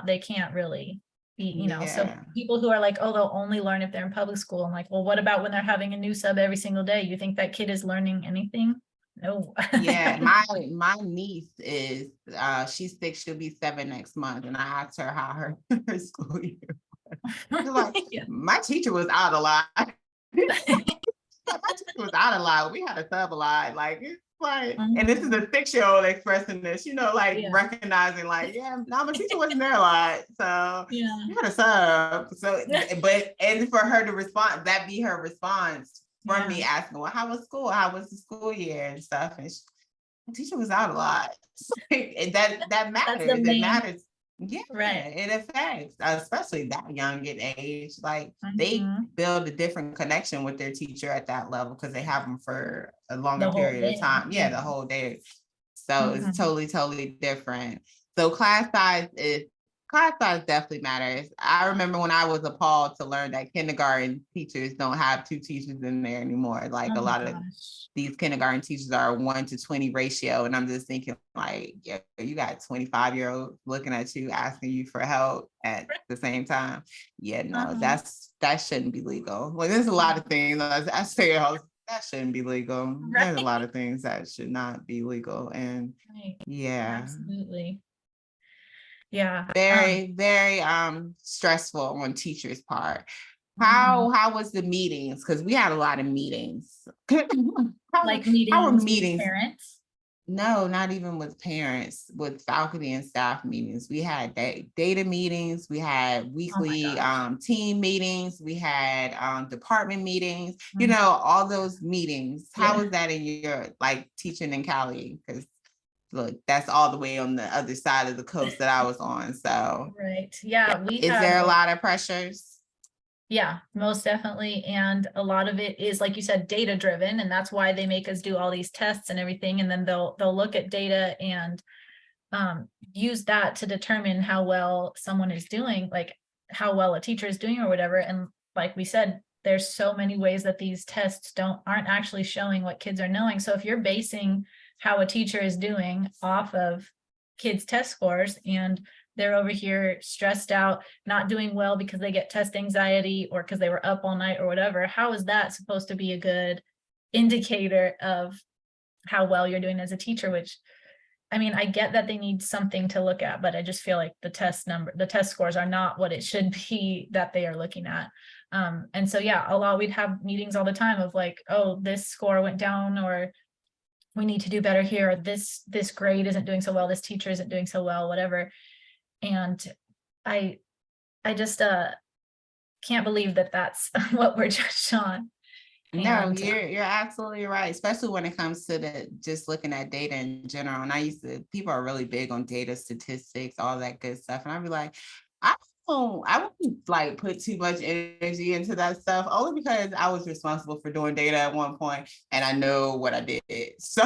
[SPEAKER 2] they can't really be, so
[SPEAKER 1] Yeah.
[SPEAKER 2] people who are like, oh, they'll only learn if they're in public school. I'm like, well, what about when they're having a new sub every single day? You think that kid is learning anything? No.
[SPEAKER 1] Yeah, my niece is she's 6, she'll be 7 next month. And I asked her how her school year. She's like,
[SPEAKER 2] Yeah.
[SPEAKER 1] my teacher was out a lot. My teacher was out a lot. We had a sub a lot. Like it's like, and this is a 6-year-old expressing this, like
[SPEAKER 2] Yeah.
[SPEAKER 1] recognizing, like, yeah, no, my teacher wasn't there a lot. So
[SPEAKER 2] Yeah.
[SPEAKER 1] you had a sub. So, and for her to respond, that be her response from me
[SPEAKER 2] Yeah.
[SPEAKER 1] asking, well, how was school? How was the school year and stuff? And my teacher was out a lot. And that
[SPEAKER 2] That's the
[SPEAKER 1] matters. It
[SPEAKER 2] main,
[SPEAKER 1] matters. Yeah,
[SPEAKER 2] right.
[SPEAKER 1] it affects, especially that young in age. Like they
[SPEAKER 2] Mhm.
[SPEAKER 1] build a different connection with their teacher at that level because they have them for a longer
[SPEAKER 2] The whole
[SPEAKER 1] period of
[SPEAKER 2] day.
[SPEAKER 1] time. Yeah, the
[SPEAKER 2] Yeah.
[SPEAKER 1] whole day. So it's
[SPEAKER 2] Mhm.
[SPEAKER 1] totally different. So class size definitely matters. I remember when I was appalled to learn that kindergarten teachers don't have 2 teachers in there anymore. Like
[SPEAKER 2] Oh
[SPEAKER 1] a
[SPEAKER 2] my
[SPEAKER 1] lot of
[SPEAKER 2] gosh.
[SPEAKER 1] these kindergarten teachers are 1-20 ratio. And I'm just thinking like, yeah, you got 25-year-olds looking at you, asking you for help at the same time. Yeah, no,
[SPEAKER 2] Uh-huh.
[SPEAKER 1] that shouldn't be legal. Well, there's a lot of things I say that shouldn't be legal. There's a
[SPEAKER 2] Right.
[SPEAKER 1] lot of things that should not be legal. And
[SPEAKER 2] Right.
[SPEAKER 1] yeah,
[SPEAKER 2] Absolutely. Yeah.
[SPEAKER 1] very stressful on teachers' part.
[SPEAKER 2] Mhm.
[SPEAKER 1] How was the meetings? Because we had a lot of meetings. how,
[SPEAKER 2] Like
[SPEAKER 1] how were
[SPEAKER 2] meetings with
[SPEAKER 1] meetings?
[SPEAKER 2] parents.
[SPEAKER 1] No, not even with parents, with faculty and staff meetings. We had data meetings, we had
[SPEAKER 2] Oh my
[SPEAKER 1] weekly
[SPEAKER 2] gosh.
[SPEAKER 1] team meetings, we had department meetings,
[SPEAKER 2] Mhm.
[SPEAKER 1] all those meetings. How
[SPEAKER 2] Yeah.
[SPEAKER 1] was that in your like teaching in Cali? Because look, that's all the way on the other side of the coast that I was on. So
[SPEAKER 2] Right. Yeah. We
[SPEAKER 1] is
[SPEAKER 2] had
[SPEAKER 1] there a lot of pressures?
[SPEAKER 2] Yeah, most definitely. And a lot of it is, like you said, data driven. And that's why they make us do all these tests and everything. And then they'll look at data and use that to determine how well someone is doing, like how well a teacher is doing or whatever. And like we said, there's so many ways that these tests aren't actually showing what kids are knowing. So if you're basing how a teacher is doing off of kids' test scores and they're over here stressed out, not doing well because they get test anxiety or because they were up all night or whatever, how is that supposed to be a good indicator of how well you're doing as a teacher? Which, I mean, I get that they need something to look at, but I just feel like the test scores are not what it should be that they are looking at. And so, yeah, we'd have meetings all the time of like, oh, this score went down, or we need to do better here. Or this grade isn't doing so well. This teacher isn't doing so well, whatever. And I, I just can't believe that that's what we're judged on.
[SPEAKER 1] No,
[SPEAKER 2] And
[SPEAKER 1] you're absolutely right, especially when it comes to the just looking at data in general. And people are really big on data statistics, all that good stuff. And I'd be like, I wouldn't like put too much energy into that stuff, only because I was responsible for doing data at one point and I know what I did. So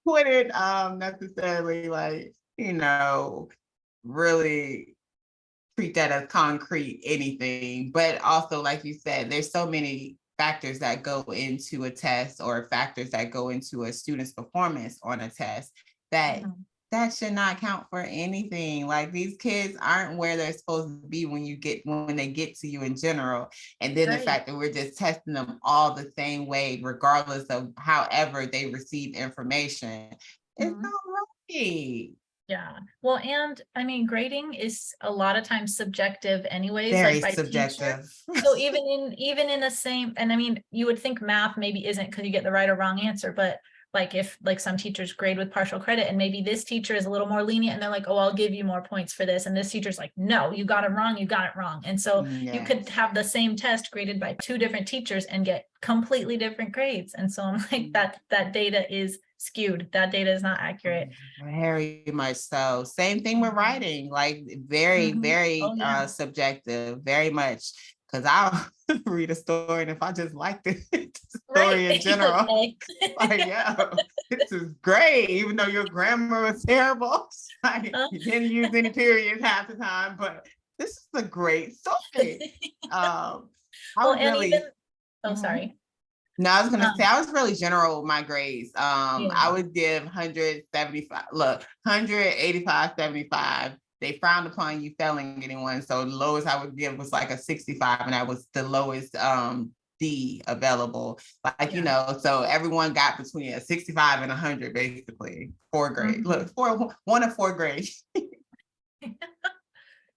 [SPEAKER 1] wouldn't necessarily like, really treat that as concrete anything. But also, like you said, there's so many factors that go into a test or factors that go into a student's performance on a test that
[SPEAKER 2] Mhm.
[SPEAKER 1] that should not count for anything. Like these kids aren't where they're supposed to be when they get to you in general. And then the
[SPEAKER 2] Right.
[SPEAKER 1] fact that we're just testing them all the same way, regardless of however they receive information, it's
[SPEAKER 2] Mhm.
[SPEAKER 1] not right.
[SPEAKER 2] Yeah. Well, and I mean, grading is a lot of times subjective anyways, like
[SPEAKER 1] Very
[SPEAKER 2] by teacher.
[SPEAKER 1] subjective.
[SPEAKER 2] So even in the same, and I mean, you would think math maybe isn't because you get the right or wrong answer, but like if like some teachers grade with partial credit and maybe this teacher is a little more lenient and they're like, oh, I'll give you more points for this. And this teacher's like, no, you got it wrong, you got it wrong. And so you could
[SPEAKER 1] Yes.
[SPEAKER 2] have the same test graded by two different teachers and get completely different grades. And so I'm like, that data is skewed. That data is not accurate.
[SPEAKER 1] Very much so. Same thing with
[SPEAKER 2] Mhm.
[SPEAKER 1] writing, like very,
[SPEAKER 2] Mhm.
[SPEAKER 1] very
[SPEAKER 2] Oh, yeah.
[SPEAKER 1] subjective, very much. Because I'll read a story, and if I just like the
[SPEAKER 2] Right.
[SPEAKER 1] story in general,
[SPEAKER 2] Okay.
[SPEAKER 1] like, yeah, this is great, even though your grammar was terrible. Like
[SPEAKER 2] Uh,
[SPEAKER 1] you didn't use any periods half the time, but this is a great story. I
[SPEAKER 2] Well,
[SPEAKER 1] was
[SPEAKER 2] and even,
[SPEAKER 1] really.
[SPEAKER 2] oh,
[SPEAKER 1] Mhm.
[SPEAKER 2] sorry.
[SPEAKER 1] No, I was gonna say
[SPEAKER 2] Um,
[SPEAKER 1] I was really general with my grades. I
[SPEAKER 2] yeah.
[SPEAKER 1] would give 175, look, 185, 75. They frowned upon you failing anyone. So the lowest I would give was like a 65, and that was the lowest D available. Like, you
[SPEAKER 2] Yeah.
[SPEAKER 1] know, so everyone got between a 65 and 100, basically, 4 grade.
[SPEAKER 2] Mhm.
[SPEAKER 1] Look, one of 4 grades.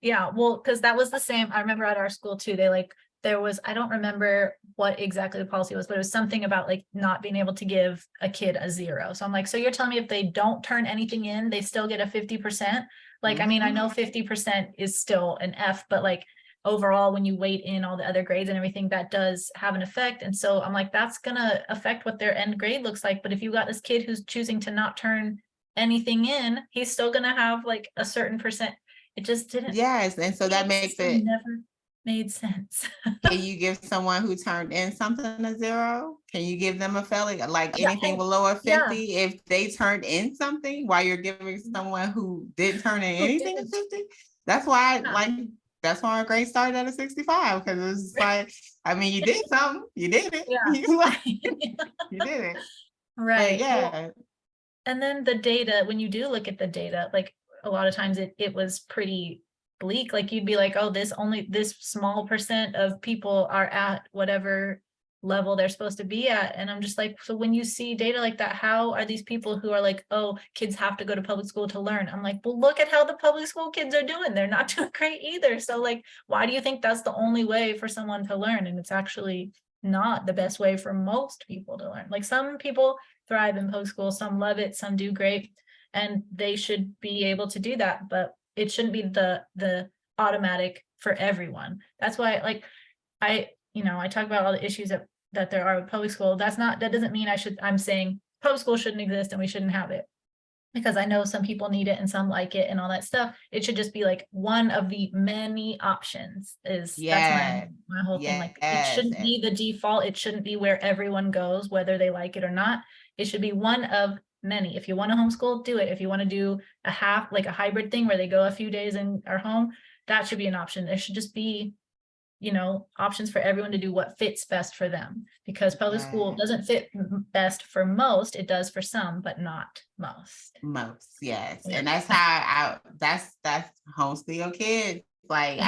[SPEAKER 2] Yeah, well, because that was the same. I remember at our school too, there was, I don't remember what exactly the policy was, but it was something about like not being able to give a kid a 0. So I'm like, so you're telling me if they don't turn anything in, they still get a 50%? Like, I mean, I know 50% is still an F, but like overall, when you weight in all the other grades and everything, that does have an effect. And so I'm like, that's gonna affect what their end grade looks like. But if you got this kid who's choosing to not turn anything in, he's still gonna have like a certain percent. It just didn't,
[SPEAKER 1] Yes, and so that
[SPEAKER 2] the
[SPEAKER 1] makes
[SPEAKER 2] system
[SPEAKER 1] it,
[SPEAKER 2] never made sense.
[SPEAKER 1] can you give someone who turned in something a 0? Can you give them a failing? Like
[SPEAKER 2] Yeah,
[SPEAKER 1] anything
[SPEAKER 2] and
[SPEAKER 1] below a
[SPEAKER 2] yeah,
[SPEAKER 1] 50, if they turned in something while you're giving someone who didn't turn in
[SPEAKER 2] who
[SPEAKER 1] anything a
[SPEAKER 2] didn't?
[SPEAKER 1] 50? That's why,
[SPEAKER 2] Yeah,
[SPEAKER 1] like, that's why our grade started at a 65, because it was just like, I mean, you did something, you did it. You
[SPEAKER 2] yeah.
[SPEAKER 1] like, you did it. But
[SPEAKER 2] Right. Well,
[SPEAKER 1] yeah,
[SPEAKER 2] and then the data, when you do look at the data, like a lot of times it was pretty bleak. Like you'd be like, oh, this small percent of people are at whatever level they're supposed to be at. And I'm just like, so when you see data like that, how are these people who are like, oh, kids have to go to public school to learn? I'm like, well, look at how the public school kids are doing. They're not doing great either. So like, why do you think that's the only way for someone to learn? And it's actually not the best way for most people to learn. Like some people thrive in public school, some love it, some do great, and they should be able to do that, but it shouldn't be the automatic for everyone. That's why like I talk about all the issues that there are with public school. That doesn't mean I'm saying public school shouldn't exist and we shouldn't have it, because I know some people need it and some like it and all that stuff. It should just be like one of the many options. That's
[SPEAKER 1] yeah,
[SPEAKER 2] my whole thing. Like it
[SPEAKER 1] yes.
[SPEAKER 2] shouldn't be the default. It shouldn't be where everyone goes, whether they like it or not. It should be one of many. If you want to homeschool, do it. If you want to do like a hybrid thing where they go a few days and are home, that should be an option. There should just be options for everyone to do what fits best for them, because public school
[SPEAKER 1] Yeah.
[SPEAKER 2] doesn't fit best for most. It does for some, but not most.
[SPEAKER 1] Most, yes.
[SPEAKER 2] Yeah.
[SPEAKER 1] And that's how that's homeschool your kids. Like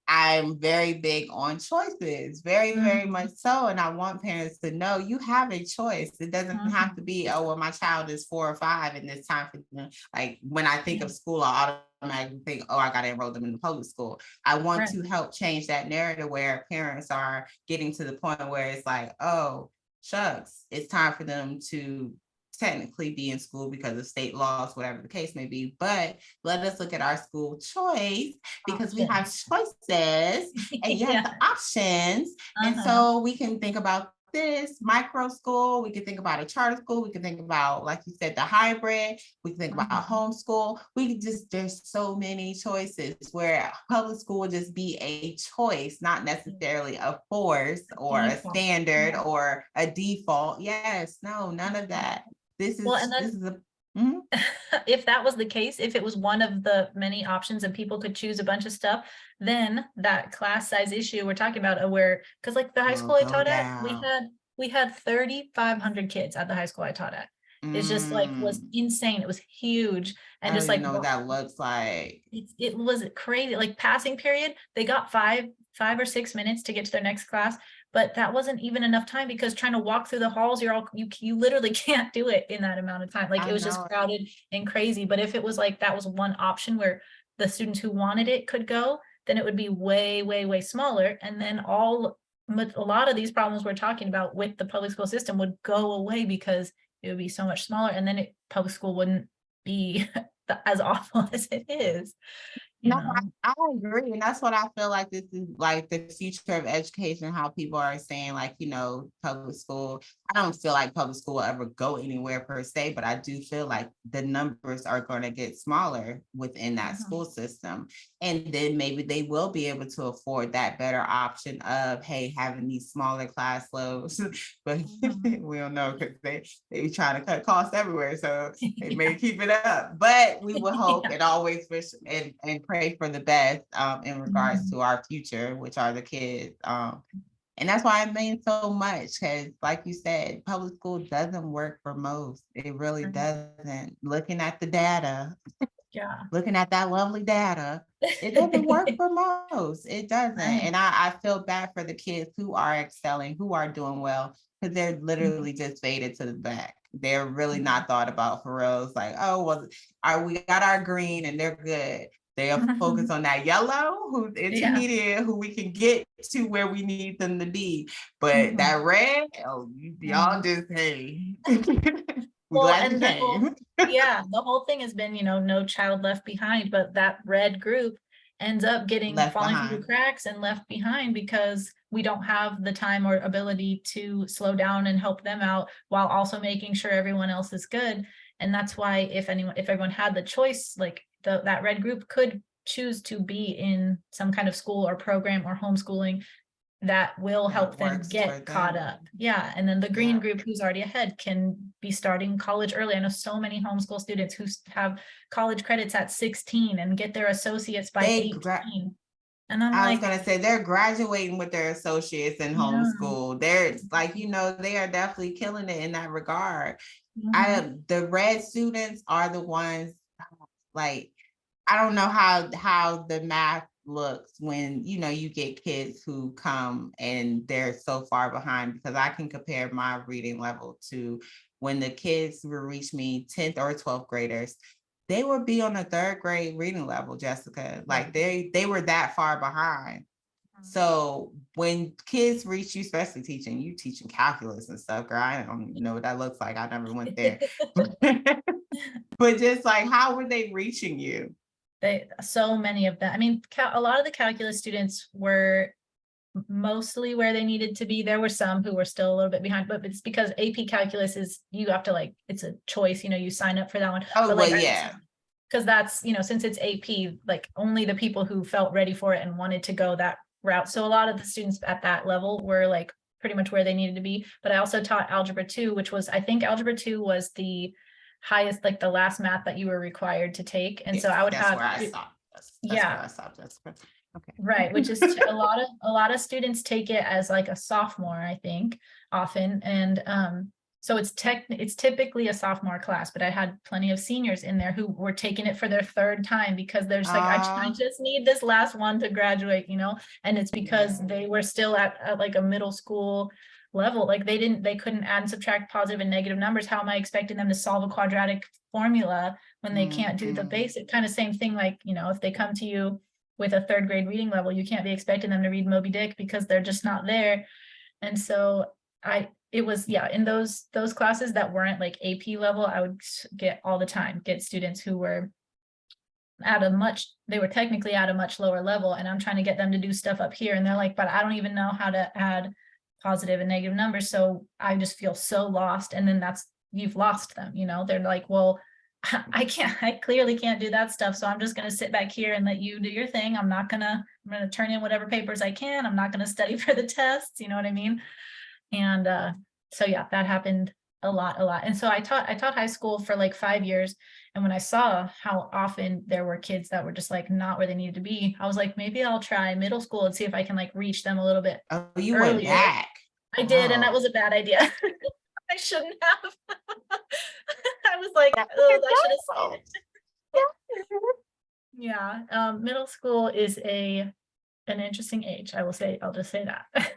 [SPEAKER 1] I'm very big on choices, very, very
[SPEAKER 2] Mhm,
[SPEAKER 1] much so. And I want parents to know you have a choice. It doesn't have to
[SPEAKER 2] mhm.
[SPEAKER 1] be, oh, well, my child is 4 or 5 and it's time for them. Like when I think
[SPEAKER 2] Yeah,
[SPEAKER 1] of school, I automatically think, oh, I gotta enroll them in the public school. I want
[SPEAKER 2] right.
[SPEAKER 1] to help change that narrative where parents are getting to the point where it's like, oh, shucks, it's time for them to technically be in school because of state laws, whatever the case may be. But let us look at our school choice, because we have
[SPEAKER 2] Options.
[SPEAKER 1] choices and yes,
[SPEAKER 2] Yeah.
[SPEAKER 1] the options. And
[SPEAKER 2] Uh-huh.
[SPEAKER 1] so we can think about this micro school, we can think about a charter school, we can think about, like you said, the hybrid, we can think about
[SPEAKER 2] Mhm.
[SPEAKER 1] homeschool. We can just, there's so many choices where public school will just be a choice, not necessarily a force or a
[SPEAKER 2] Default.
[SPEAKER 1] standard
[SPEAKER 2] Yeah.
[SPEAKER 1] or a default. Yes, no, none of that. This
[SPEAKER 2] Well, and
[SPEAKER 1] is
[SPEAKER 2] then
[SPEAKER 1] this is a mhm.
[SPEAKER 2] if that was the case, if it was one of the many options and people could choose a bunch of stuff, then that class size issue we're talking about, where, because like the high
[SPEAKER 1] Will
[SPEAKER 2] school I
[SPEAKER 1] go
[SPEAKER 2] taught at,
[SPEAKER 1] down.
[SPEAKER 2] we had 3,500 kids at the high school I taught at. It's just like was
[SPEAKER 1] Mm,
[SPEAKER 2] insane. It was huge. And
[SPEAKER 1] I don't
[SPEAKER 2] just
[SPEAKER 1] even
[SPEAKER 2] like
[SPEAKER 1] know what that looks like.
[SPEAKER 2] it was crazy. Like passing period, they got 5 or 6 minutes to get to their next class, but that wasn't even enough time, because trying to walk through the halls, you literally can't do it in that amount of time. Like
[SPEAKER 1] I
[SPEAKER 2] it was just
[SPEAKER 1] know.
[SPEAKER 2] crowded and crazy. But if it was like that was one option where the students who wanted it could go, then it would be way, way, way smaller. And then a lot of these problems we're talking about with the public school system would go away, because it would be so much smaller, and then public school wouldn't be as awful as it is, you
[SPEAKER 1] No,
[SPEAKER 2] know?
[SPEAKER 1] I agree. And that's what I feel like this is like the future of education, how people are saying, like, public school. I don't feel like public school will ever go anywhere per se, but I do feel like the numbers are going to get smaller within that
[SPEAKER 2] Mhm,
[SPEAKER 1] school system. And then maybe they will be able to afford that better option of, hey, having these smaller class loads. But
[SPEAKER 2] mhm.
[SPEAKER 1] we don't know, because they trying to cut costs everywhere. So they
[SPEAKER 2] Yeah,
[SPEAKER 1] may keep it up, but we will hope
[SPEAKER 2] yeah.
[SPEAKER 1] and always wish and pray for the best in regards
[SPEAKER 2] Mhm,
[SPEAKER 1] to our future, which are the kids. And that's why it means so much, because, like you said, public school doesn't work for most. It really
[SPEAKER 2] mhm.
[SPEAKER 1] doesn't. Looking at the data.
[SPEAKER 2] Yeah.
[SPEAKER 1] looking at that lovely data. It doesn't work for most. It doesn't.
[SPEAKER 2] Right.
[SPEAKER 1] And I feel bad for the kids who are excelling, who are doing well, because they're
[SPEAKER 2] Mhm.
[SPEAKER 1] literally just faded to the back. They're really
[SPEAKER 2] Mhm.
[SPEAKER 1] not thought about for real. It's like, oh, well, we got our green and they're good. They are focused on that yellow, who's
[SPEAKER 2] Yeah.
[SPEAKER 1] intermediate, who we can get to where we need them to be. But
[SPEAKER 2] Mhm.
[SPEAKER 1] that red, oh, y'all
[SPEAKER 2] Mhm.
[SPEAKER 1] just, hey, we
[SPEAKER 2] Well,
[SPEAKER 1] glad you
[SPEAKER 2] and the whole
[SPEAKER 1] came.
[SPEAKER 2] yeah, the whole thing has been, no child left behind, but that red group ends up getting
[SPEAKER 1] Left
[SPEAKER 2] falling through the
[SPEAKER 1] behind.
[SPEAKER 2] cracks and left behind because we don't have the time or ability to slow down and help them out while also making sure everyone else is good. And that's why if everyone had the choice, like that red group could choose to be in some kind of school or program or homeschooling that will help
[SPEAKER 1] That
[SPEAKER 2] them
[SPEAKER 1] works for
[SPEAKER 2] get caught
[SPEAKER 1] them.
[SPEAKER 2] up. Yeah. And then the green
[SPEAKER 1] Yeah.
[SPEAKER 2] group who's already ahead can be starting college early. I know so many homeschool students who have college credits at 16 and get their associates by
[SPEAKER 1] They
[SPEAKER 2] 18. And I'm
[SPEAKER 1] I was
[SPEAKER 2] like,
[SPEAKER 1] gonna say they're graduating with their associates in
[SPEAKER 2] yeah.
[SPEAKER 1] homeschool. They're like, they are definitely killing it in that regard.
[SPEAKER 2] Mhm.
[SPEAKER 1] The red students are the ones like I don't know how the math looks when you get kids who come and they're so far behind, because I can compare my reading level to when the kids will reach me 10th or 12th graders. They would be on a third grade reading level, Jessica.
[SPEAKER 2] Yeah.
[SPEAKER 1] Like they were that far behind.
[SPEAKER 2] Mhm.
[SPEAKER 1] So when kids reach you, especially teaching calculus and stuff, girl, I don't even know what that looks like. I never went there. But just like, how were they reaching you?
[SPEAKER 2] So many of them. I mean, a lot of the calculus students were mostly where they needed to be. There were some who were still a little bit behind, but it's because AP calculus is you have to it's a choice, you sign up for that one.
[SPEAKER 1] Oh,
[SPEAKER 2] But
[SPEAKER 1] well, yeah.
[SPEAKER 2] because that's, since it's AP, like only the people who felt ready for it and wanted to go that route. So a lot of the students at that level were like pretty much where they needed to be. But I also taught algebra 2, which was, I think algebra 2 was the highest, like the last math that you were required to take. And so
[SPEAKER 1] Yes,
[SPEAKER 2] I would
[SPEAKER 1] that's
[SPEAKER 2] have,
[SPEAKER 1] where I stopped. That's where
[SPEAKER 2] yeah,
[SPEAKER 1] I stopped. Okay.
[SPEAKER 2] right, which is a lot of students take it as like a sophomore, I think, often. And so it's typically a sophomore class, but I had plenty of seniors in there who were taking it for their third time because they're just like, I just need this last one to graduate. And it's because
[SPEAKER 1] Yeah.
[SPEAKER 2] they were still at like a middle school level. Like they couldn't add and subtract positive and negative numbers. How am I expecting them to solve a quadratic formula when they can't do the
[SPEAKER 1] Mhm.
[SPEAKER 2] basic kind of same thing? Like, if they come to you with a third grade reading level, you can't be expecting them to read Moby Dick because they're just not there. And so it was, yeah, in those classes that weren't like AP level, I would get students who were they were technically at a much lower level, and I'm trying to get them to do stuff up here. And they're like, but I don't even know how to add positive and negative numbers. So I just feel so lost. And then you've lost them, they're like, well, I clearly can't do that stuff. So I'm just going to sit back here and let you do your thing. I'm going to turn in whatever papers I can. I'm not going to study for the tests. You know what I mean? And so yeah, that happened a lot. And so I taught high school for like 5 years. And when I saw how often there were kids that were just like not where they needed to be, I was like, maybe I'll try middle school and see if I can like reach them a little bit
[SPEAKER 1] Oh, you went
[SPEAKER 2] earlier.
[SPEAKER 1] back.
[SPEAKER 2] I did, and that
[SPEAKER 1] Oh.
[SPEAKER 2] was a bad idea. I shouldn't have. I was like,
[SPEAKER 1] That's
[SPEAKER 2] oh, I should have
[SPEAKER 1] successful.
[SPEAKER 2] stayed. Yeah. Middle school is an interesting age. I'll just say that.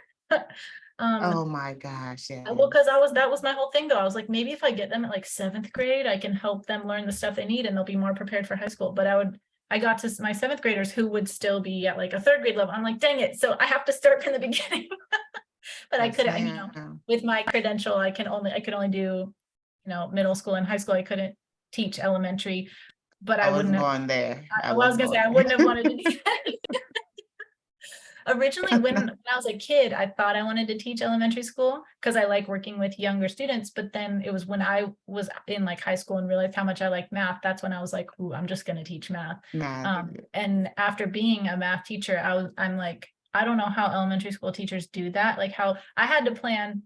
[SPEAKER 1] Oh
[SPEAKER 2] um,
[SPEAKER 1] my gosh,
[SPEAKER 2] well,
[SPEAKER 1] yes.
[SPEAKER 2] because that was my whole thing though. I was like, maybe if I get them at like 7th grade, I can help them learn the stuff they need and they'll be more prepared for high school. But I got to my 7th graders who would still be at like a 3rd grade level. I'm like, dang it. So I have to start from the beginning. But I
[SPEAKER 1] Yes,
[SPEAKER 2] couldn't,
[SPEAKER 1] ma'am.
[SPEAKER 2] with my credential, I could only do, middle school and high school. I couldn't teach elementary, but I
[SPEAKER 1] I
[SPEAKER 2] wouldn't
[SPEAKER 1] wasn't
[SPEAKER 2] have,
[SPEAKER 1] going there. I
[SPEAKER 2] well, I was
[SPEAKER 1] wasn't
[SPEAKER 2] gonna say,
[SPEAKER 1] going
[SPEAKER 2] I
[SPEAKER 1] there.
[SPEAKER 2] wouldn't have wanted to do that. Originally, when I was a kid, I thought I wanted to teach elementary school because I like working with younger students. But then it was when I was in like high school and realized how much I like math. That's when I was like, ooh, I'm just going to teach math.
[SPEAKER 1] Math.
[SPEAKER 2] And after being a math teacher, I'm like, I don't know how elementary school teachers do that. Like how I had to plan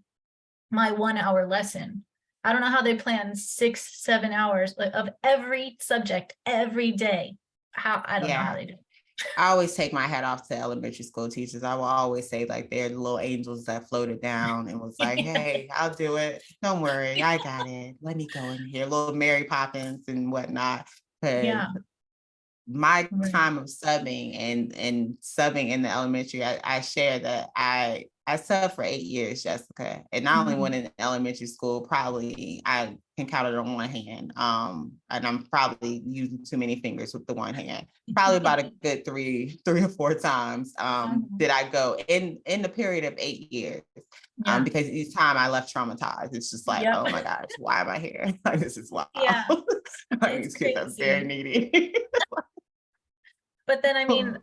[SPEAKER 2] my 1 hour lesson. I don't know how they plan 6, 7 hours of every subject every day. I don't know how
[SPEAKER 1] Yeah.
[SPEAKER 2] they do it.
[SPEAKER 1] I always take my hat off to elementary school teachers. I will always say like they're the little angels that floated down and was like, hey, I'll do it. Don't worry, I got it. Let me go in here. Little Mary Poppins and whatnot. Because
[SPEAKER 2] Yeah.
[SPEAKER 1] my
[SPEAKER 2] Right.
[SPEAKER 1] time of subbing and subbing in the elementary, I share that I subbed for 8 years, Jessica, and I only went in elementary school. Probably I can count it on one hand. And I'm probably using too many fingers with the one hand. Probably about a good three or four times did I go in the period of 8 years.
[SPEAKER 2] Yeah.
[SPEAKER 1] Because each time I left traumatized. It's just like,
[SPEAKER 2] Yep.
[SPEAKER 1] oh my gosh, why am I here? Like, this is wild.
[SPEAKER 2] Yeah.
[SPEAKER 1] Like,
[SPEAKER 2] It's
[SPEAKER 1] these kids are very
[SPEAKER 2] crazy.
[SPEAKER 1] needy.
[SPEAKER 2] But then, I mean,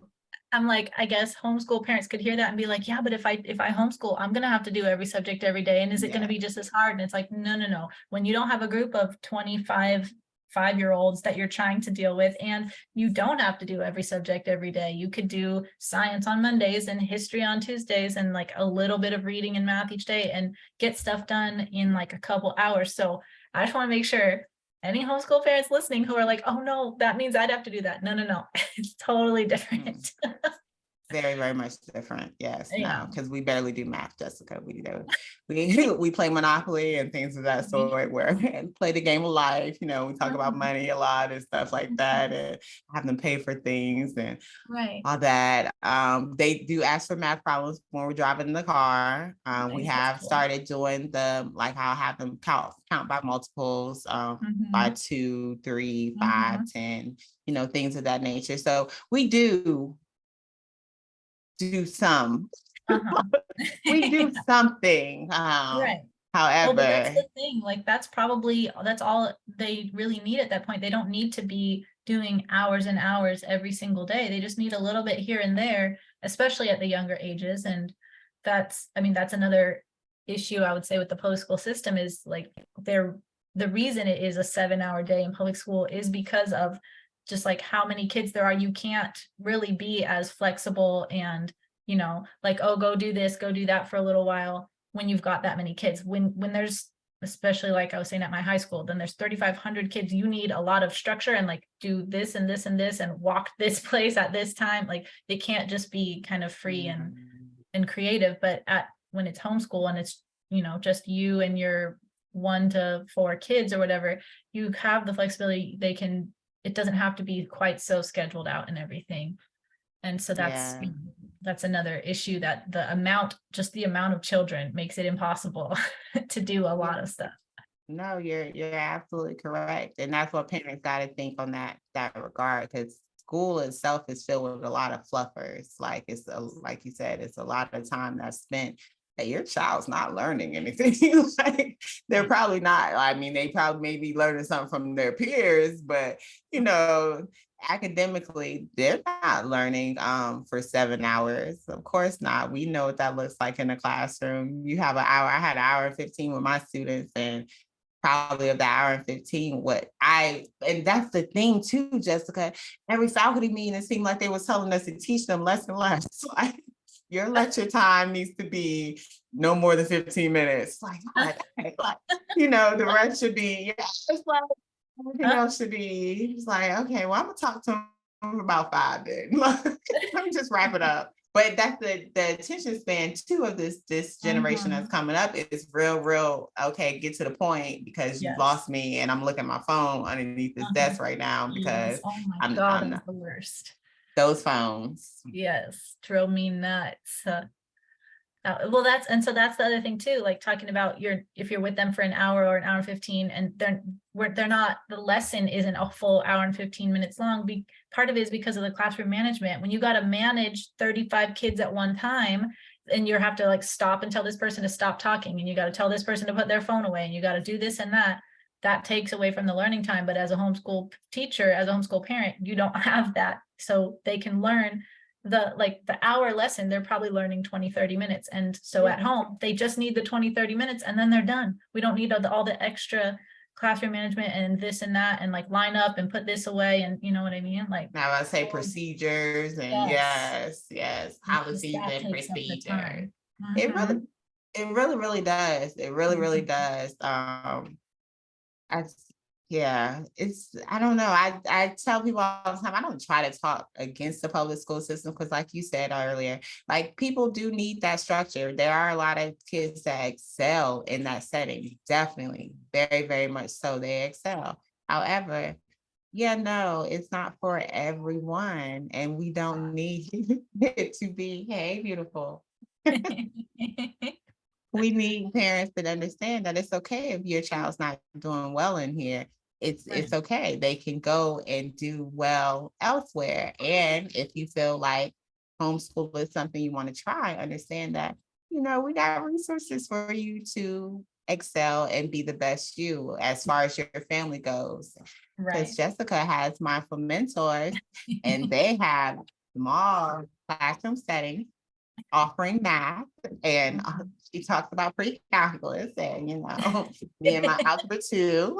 [SPEAKER 2] I'm like, I guess homeschool parents could hear that and be like, yeah, but if I homeschool, I'm gonna have to do every subject every day. And is it gonna be just as hard? And it's like, no, no, no. When you don't have a group of 25 5-year-olds that you're trying to deal with, and you don't have to do every subject every day. You could do science on Mondays and history on Tuesdays and like a little bit of reading and math each day and get stuff done in like a couple hours. So I just want to make sure any homeschool parents listening who are like, oh no, that means I'd have to do that. No, no, no. It's totally different.
[SPEAKER 1] Very, very much different. Yes,
[SPEAKER 2] Yeah.
[SPEAKER 1] no, because we barely do math, Jessica. We play Monopoly and things of that sort, where and play the game of life. We talk about money a lot and stuff like that, and have them pay for things and
[SPEAKER 2] Right.
[SPEAKER 1] all that. They do ask for math problems when we're driving in the car. We
[SPEAKER 2] Nice.
[SPEAKER 1] have
[SPEAKER 2] That's cool.
[SPEAKER 1] started doing I'll have them count by multiples, by 2, 3, 5, 10, things of that nature. So we do some. We do something.
[SPEAKER 2] Right. Well, but that's
[SPEAKER 1] However,
[SPEAKER 2] the thing, like that's all they really need at that point. They don't need to be doing hours and hours every single day. They just need a little bit here and there, especially at the younger ages. And that's another issue I would say with the public school system is like the reason it is a 7-hour day in public school is because of just like how many kids there are. You can't really be as flexible and like, oh, go do this, go do that for a little while when you've got that many kids. When there's, especially like I was saying at my high school, then there's 3,500 kids. You need a lot of structure and like do this and this and this and walk this place at this time. Like it can't just be kind of free and creative. But when it's homeschool and it's just you and your 1 to 4 kids or whatever, you have the flexibility. It doesn't have to be quite so scheduled out and everything. And so that's another issue, that the amount of children makes it impossible to do a lot of stuff.
[SPEAKER 1] No, you're absolutely correct. And that's what parents got to think on that regard, because school itself is filled with a lot of fluffers. Like like you said, it's a lot of time that's spent that your child's not learning anything. Like they're probably not. I mean, they probably may be learning something from their peers, but academically, they're not learning for 7 hours. Of course not. We know what that looks like in a classroom. You have an hour. I had an hour and 15 with my students, and probably of the hour and 15, and that's the thing too, Jessica. Every faculty meeting, it seemed like they was telling us to teach them less and less. Like your lecture time needs to be no more than 15 minutes. Like the rest should be, it's like everything else should be. It's like, okay, well, I'm gonna talk to them for about 5 then. Let me just wrap it up. But that's the attention span too of this generation that's coming up is real. Okay, get to the point, because you've lost me, and I'm looking at my phone underneath this desk right now because
[SPEAKER 2] oh my
[SPEAKER 1] I'm
[SPEAKER 2] God,
[SPEAKER 1] not
[SPEAKER 2] the worst.
[SPEAKER 1] Those phones.
[SPEAKER 2] Yes, drove me nuts. Well, that's the other thing too, like talking about if you're with them for an hour or an hour and 15 and they're not, the lesson isn't a full hour and 15 minutes long. Part of it is because of the classroom management. When you got to manage 35 kids at one time, and you have to like stop and tell this person to stop talking, and you got to tell this person to put their phone away, and you got to do this and that takes away from the learning time. But as a homeschool teacher, as a homeschool parent, you don't have that. So they can learn the hour lesson, they're probably learning 20-30 minutes. And so at home, they just need the 20-30 minutes and then they're done. We don't need all the extra classroom management and this and that, and like line up and put this away. And you know what I mean? Like
[SPEAKER 1] now I say procedures and yes, policies and procedures. It really does. It really does. I don't know. I tell people all the time, I don't try to talk against the public school system, because like you said earlier, like people do need that structure. There are a lot of kids that excel in that setting. Definitely. Very, very much so. They excel. However, Yeah, no, it's not for everyone, and we don't need it to be, hey, beautiful. We need parents that understand that it's okay if your child's not doing well in here. It's
[SPEAKER 2] Right,
[SPEAKER 1] okay. They can go and do well elsewhere. And if you feel like homeschool is something you want to try, understand that, we got resources for you to excel and be the best you as far as your family goes. Because
[SPEAKER 2] right.
[SPEAKER 1] Jessica has Mindful Mentors, and they have small classroom settings offering math, and she talks about pre-calculus, and me and my algebra two.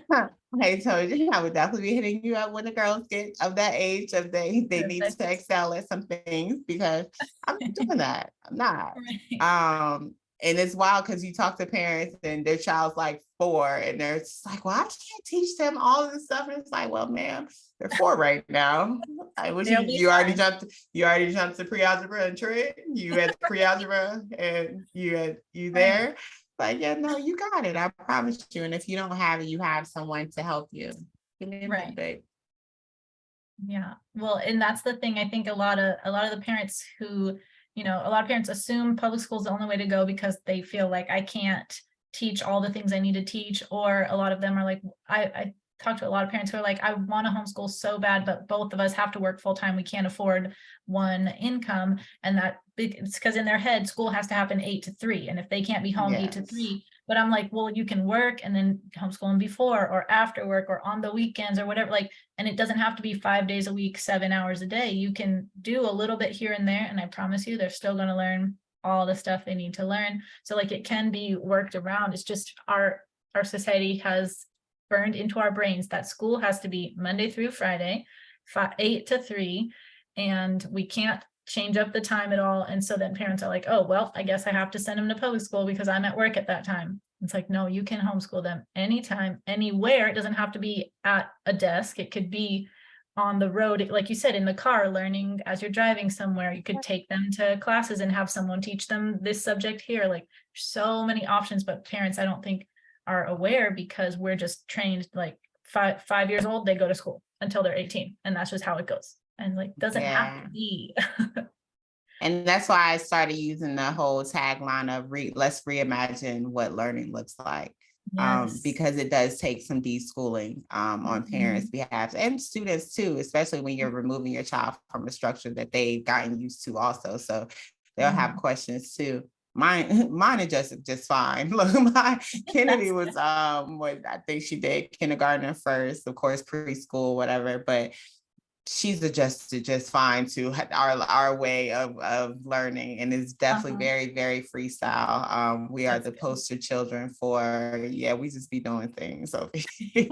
[SPEAKER 1] I told you I would definitely be hitting you up when the girls get of that age of they need
[SPEAKER 2] Perfect.
[SPEAKER 1] to excel at some things, because I'm not doing that. I'm not.
[SPEAKER 2] Right.
[SPEAKER 1] And it's wild because you talk to parents and their child's like 4, and they're just like, well, I can't teach them all of this stuff. And it's like, well, ma'am, they're 4 right now. I wish
[SPEAKER 2] They'll be
[SPEAKER 1] you already
[SPEAKER 2] fine.
[SPEAKER 1] jumped to pre-algebra and trig. You had pre-algebra and you
[SPEAKER 2] Right,
[SPEAKER 1] there. But yeah, no, you got it. I promise you. And if you don't have it, you have someone to help you. Give me a minute,
[SPEAKER 2] right.
[SPEAKER 1] babe.
[SPEAKER 2] Yeah. Well, and that's the thing. I think a lot of the parents who, a lot of parents assume public school is the only way to go because they feel like I can't teach all the things I need to teach. Or a lot of them are like, I talk to a lot of parents who are like, I want to homeschool so bad, but both of us have to work full time. We can't afford one income. And it's because in their head, school has to happen 8 to 3. And if they can't be home 8 to 3,
[SPEAKER 1] Yes.
[SPEAKER 2] but I'm like, well, you can work and then homeschooling before or after work or on the weekends or whatever. Like, and it doesn't have to be 5 days a week, 7 hours a day. You can do a little bit here and there. And I promise you, they're still going to learn all the stuff they need to learn. So like it can be worked around. It's just our society has burned into our brains that school has to be Monday through Friday, 8 to 3, and we can't change up the time at all. And so then parents are like, oh, well, I guess I have to send them to public school because I'm at work at that time. It's like, no, you can homeschool them anytime, anywhere. It doesn't have to be at a desk. It could be on the road, like you said, in the car, learning as you're driving somewhere. You could take them to classes and have someone teach them this subject here. Like so many options, but parents, I don't think are aware because we're just trained like 5 years old, they go to school until they're 18. And that's just how it goes. And like, doesn't have
[SPEAKER 1] Yeah.
[SPEAKER 2] to be.
[SPEAKER 1] And that's why I started using the whole tagline of let's reimagine what learning looks like.
[SPEAKER 2] Yes.
[SPEAKER 1] Because it does take some deschooling on parents'
[SPEAKER 2] Mhm.
[SPEAKER 1] behalf and students too, especially when you're removing your child from a structure that they've gotten used to also. So they'll have
[SPEAKER 2] Mhm.
[SPEAKER 1] questions too. Mine are just fine. Look, my Kennedy
[SPEAKER 2] That's
[SPEAKER 1] was what I think she did kindergarten first, of course, preschool, whatever, but she's adjusted just fine to our way of learning, and it's definitely
[SPEAKER 2] uh-huh.
[SPEAKER 1] very, very freestyle. We are
[SPEAKER 2] That's
[SPEAKER 1] the
[SPEAKER 2] good.
[SPEAKER 1] poster children for, yeah, we just be doing things over here.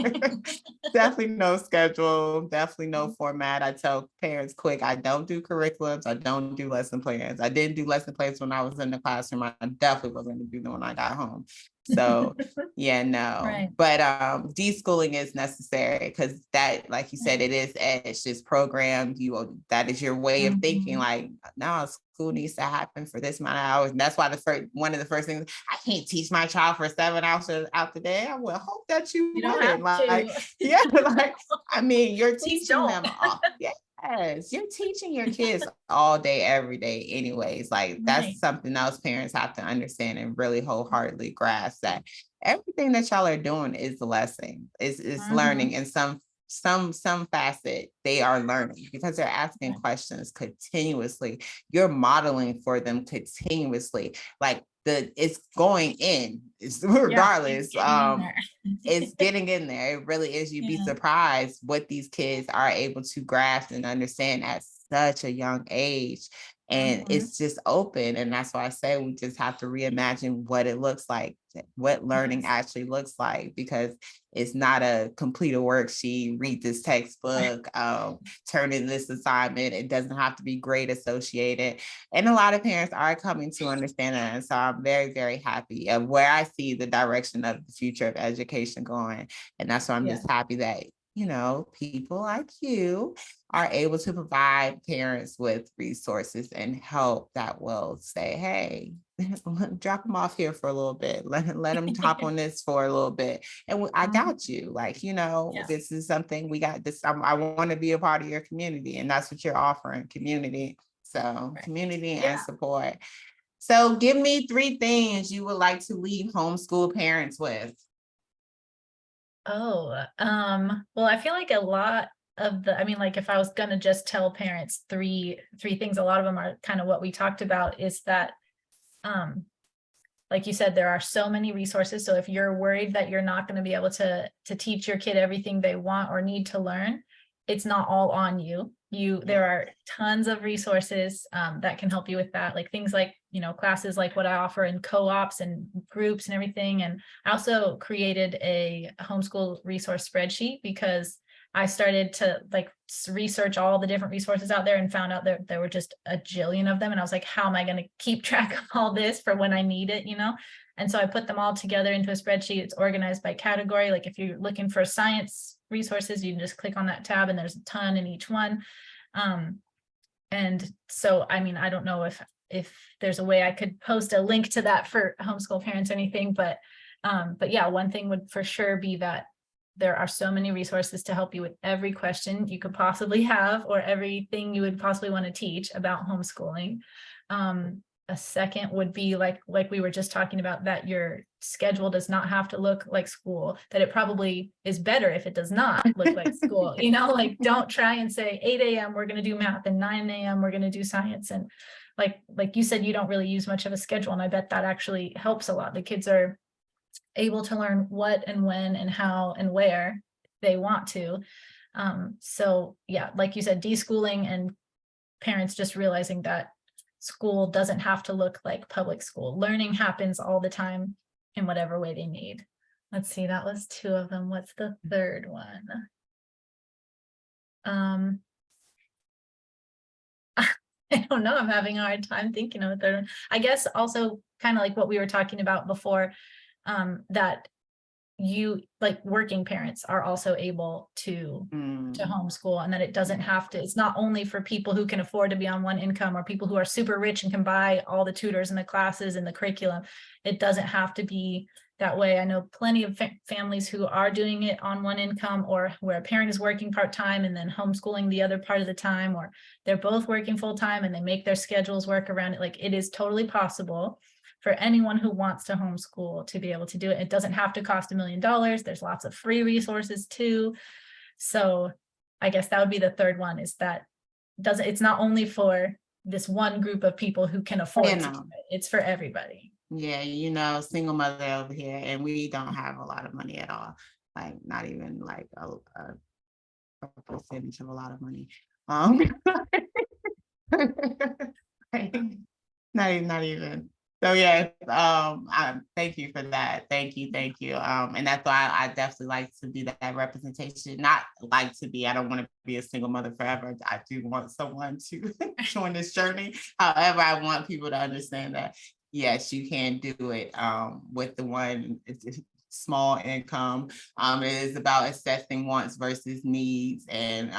[SPEAKER 1] Definitely no schedule, definitely no format. I tell parents quick, I don't do curriculums, I don't do lesson plans. I didn't do lesson plans when I was in the classroom. I definitely wasn't going to do them when I got home. So yeah, no.
[SPEAKER 2] Right.
[SPEAKER 1] But deschooling is necessary because that, like you said,
[SPEAKER 2] Right.
[SPEAKER 1] it is edge, it's programmed. That is your way of thinking,
[SPEAKER 2] Mhm.
[SPEAKER 1] like, no, school needs to happen for this amount of hours. And that's why one of the first things, I can't teach my child for 7 hours out the day. I will hope that you
[SPEAKER 2] You don't have
[SPEAKER 1] wouldn't. Like,
[SPEAKER 2] to.
[SPEAKER 1] yeah, like, I mean, you're
[SPEAKER 2] Please
[SPEAKER 1] teaching
[SPEAKER 2] don't.
[SPEAKER 1] them all. Yes, you're teaching your kids all day, every day, anyways. Like, that's
[SPEAKER 2] Right.
[SPEAKER 1] something else parents have to understand and really wholeheartedly grasp, that everything that y'all are doing is a lesson, is learning
[SPEAKER 2] Mhm.
[SPEAKER 1] in some facet. They are learning because they're asking
[SPEAKER 2] Right.
[SPEAKER 1] questions continuously. You're modeling for them continuously. Like it's going in, it's
[SPEAKER 2] Yeah, it's
[SPEAKER 1] regardless.
[SPEAKER 2] getting in there.
[SPEAKER 1] It's getting in there. It really is. You'd be
[SPEAKER 2] Yeah.
[SPEAKER 1] surprised what these kids are able to grasp and understand at such a young age. And
[SPEAKER 2] Mhm.
[SPEAKER 1] it's just open. And that's why I say we just have to reimagine what it looks like, what learning
[SPEAKER 2] Yes.
[SPEAKER 1] actually looks like, because it's not a complete a worksheet, read this
[SPEAKER 2] Right.
[SPEAKER 1] textbook, turn in this assignment. It doesn't have to be grade associated. And a lot of parents are coming to understand that. And so I'm very, very happy of where I see the direction of the future of education going. And that's why I'm
[SPEAKER 2] Yeah.
[SPEAKER 1] just happy that people like you are able to provide parents with resources and help that will say, hey, drop them off here for a little bit. Let them hop on this for a little bit. And I got you. Like,
[SPEAKER 2] Yeah.
[SPEAKER 1] this is something we got this. I want to be a part of your community. And that's what you're offering, community. So
[SPEAKER 2] Right.
[SPEAKER 1] community and
[SPEAKER 2] Yeah.
[SPEAKER 1] support. So give me 3 things you would like to leave homeschool parents with.
[SPEAKER 2] Oh, well, I feel like a lot of I mean, like if I was gonna just tell parents three things, a lot of them are kind of what we talked about, is that, um, like you said, there are so many resources. So if you're worried that you're not going to be able to teach your kid everything they want or need to learn, it's not all on you. There are tons of resources that can help you with that, like things like, classes like what I offer in co-ops and groups and everything. And I also created a homeschool resource spreadsheet because I started to research all the different resources out there and found out that there were just a jillion of them. And I was like, how am I going to keep track of all this for when I need it, And so I put them all together into a spreadsheet. It's organized by category. Like if you're looking for science resources, you can just click on that tab and there's a ton in each one. And so, I mean, I don't know if there's a way I could post a link to that for homeschool parents or anything, but yeah, one thing would for sure be that there are so many resources to help you with every question you could possibly have or everything you would possibly want to teach about homeschooling. A second would be like we were just talking about, that your schedule does not have to look like school, that it probably is better if it does not look like school, like don't try and say 8 a.m. we're going to do math and 9 a.m. we're going to do science. And like you said, you don't really use much of a schedule. And I bet that actually helps a lot. The kids are able to learn what and when and how and where they want to. So yeah, like you said, deschooling and parents just realizing that school doesn't have to look like public school. Learning happens all the time in whatever way they need. Let's see, that was 2 of them. What's the third one? I don't know. I'm having a hard time thinking of a third one. I guess also kind of like what we were talking about before, that you like working parents are also able to homeschool, and that it doesn't have to, it's not only for people who can afford to be on one income or people who are super rich and can buy all the tutors and the classes and the curriculum. It doesn't have to be that way. I know plenty of families who are doing it on one income, or where a parent is working part-time and then homeschooling the other part of the time, or they're both working full-time and they make their schedules work around it. Like it is totally possible for anyone who wants to homeschool to be able to do it. It doesn't have to cost $1 million. There's lots of free resources too. So I guess that would be the third one, is that it's not only for this one group of people who can afford to do it. It's for everybody.
[SPEAKER 1] Yeah, single mother over here, and we don't have a lot of money at all. Like not even like a percentage of a lot of money. Not even. So yeah, thank you for that. Thank you. And that's why I definitely like to be that representation. Not like to be, I don't want to be a single mother forever. I do want someone to join this journey. However, I want people to understand that yes, you can do it with the one small income. It is about assessing wants versus needs and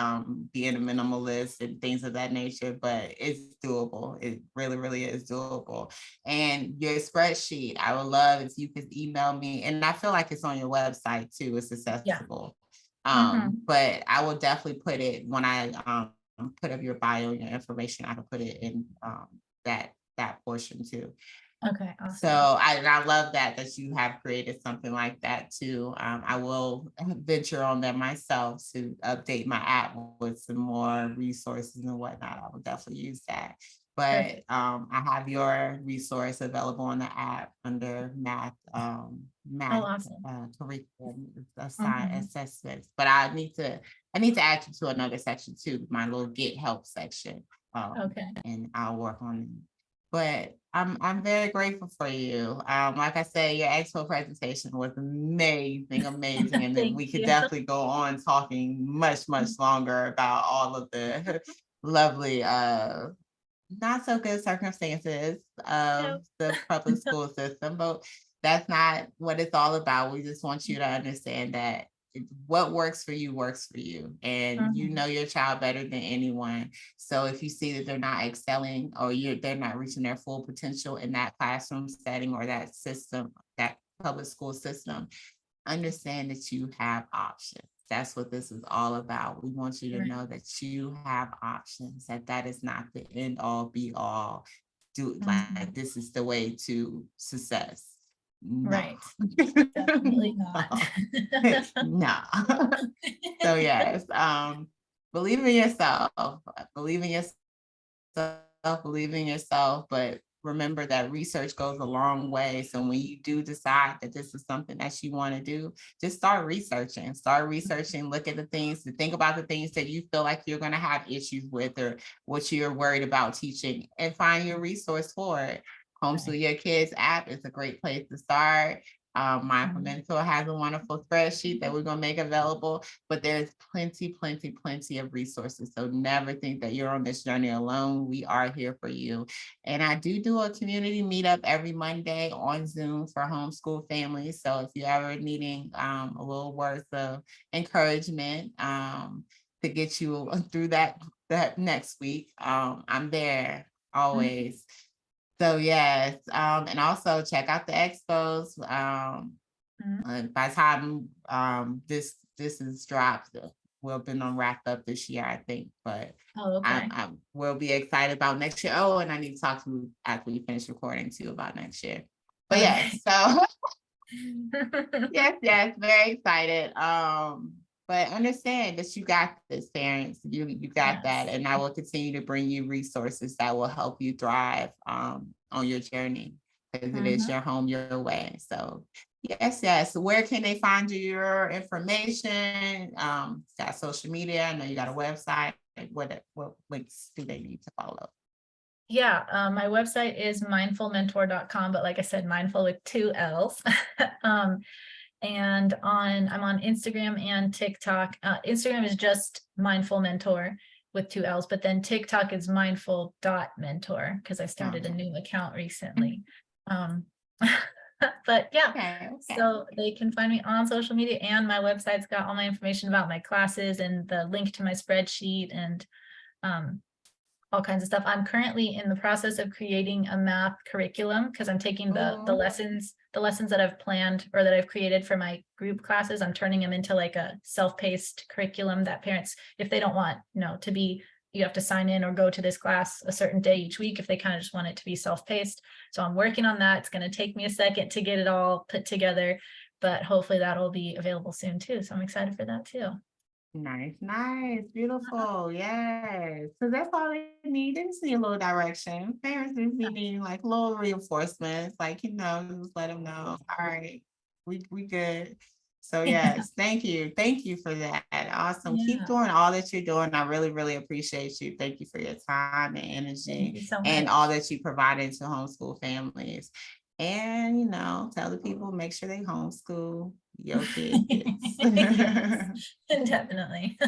[SPEAKER 1] being a minimalist and things of that nature, but it's doable. It really, really is doable. And your spreadsheet, I would love if you could email me, and I feel like it's on your website too, it's accessible.
[SPEAKER 2] Yeah.
[SPEAKER 1] But I will definitely put it when I put up your bio and your information, I can put it in that portion too.
[SPEAKER 2] Okay. Awesome.
[SPEAKER 1] So I love that you have created something like that too. I will venture on that myself to update my app with some more resources and whatnot. I will definitely use that. But I have your resource available on the app under math
[SPEAKER 2] awesome.
[SPEAKER 1] curriculum assessments. But I need to add you to another section too, my little get help section.
[SPEAKER 2] Okay.
[SPEAKER 1] And I'll work on it. But I'm very grateful for you. Like I said, your expo presentation was amazing, and then we could definitely go on talking much longer about all of the lovely not so good circumstances of the public school system, but that's not what it's all about. We just want you to understand that what works for you, and you know your child better than anyone. So if you see that they're not excelling, or they're not reaching their full potential in that classroom setting or that system, that public school system, understand that you have options. That's what this is all about. We want you to know that you have options, that is not the end all be all. Like this is the way to success. No.
[SPEAKER 2] Right. Definitely not.
[SPEAKER 1] No. So yes, believe in yourself, believe in yourself, believe in yourself, but remember that research goes a long way. So when you do decide that this is something that you want to do, just start researching, look at the things, to think about the things that you feel like you're going to have issues with, or what you're worried about teaching, and find your resource for it. Homeschool Your Kids app is a great place to start. Mindfull Mentor has a wonderful spreadsheet that we're going to make available, but there's plenty of resources. So never think that you're on this journey alone. We are here for you. And I do a community meetup every Monday on Zoom for homeschool families. So if you're ever needing a little words of encouragement to get you through that next week, I'm there always. So yes, and also check out the expos. By the time this is dropped, we'll been on wrapped up this year, I think. But I will be excited about next year. Oh, and I need to talk to you after we finish recording too about next year. But yes, so yes, very excited. But understand that you got this, parents. You got that, and I will continue to bring you resources that will help you thrive on your journey, because it is your home, your way. So yes. Where can they find your information? Got social media. I know you got a website. What links do they need to follow?
[SPEAKER 2] Yeah, my website is mindfullmentor.com, but like I said, mindful with 2 L's. And I'm on Instagram and TikTok. Instagram is just Mindfull Mentor with 2 L's, but then TikTok is mindful.mentor, because I started a new account recently. But yeah, okay. So they can find me on social media, and my website's got all my information about my classes and the link to my spreadsheet and all kinds of stuff. I'm currently in the process of creating a math curriculum, because I'm taking the lessons that I've planned or that I've created for my group classes. I'm turning them into like a self-paced curriculum that parents, if they don't want, to be, you have to sign in or go to this class a certain day each week, if they kind of just want it to be self-paced. So I'm working on that. It's going to take me a second to get it all put together, but hopefully that'll be available soon too. So I'm excited for that too.
[SPEAKER 1] Nice, beautiful. Yes. So that's all they need. They just need a little direction. Parents just be needing like little reinforcements, like, just let them know. All right, we good. So yes, thank you. Thank you for that. Awesome. Keep doing all that you're doing. I really appreciate you. Thank you for your time and energy and all that you provided to homeschool families. And tell the people, make sure they homeschool your kids.
[SPEAKER 2] Definitely.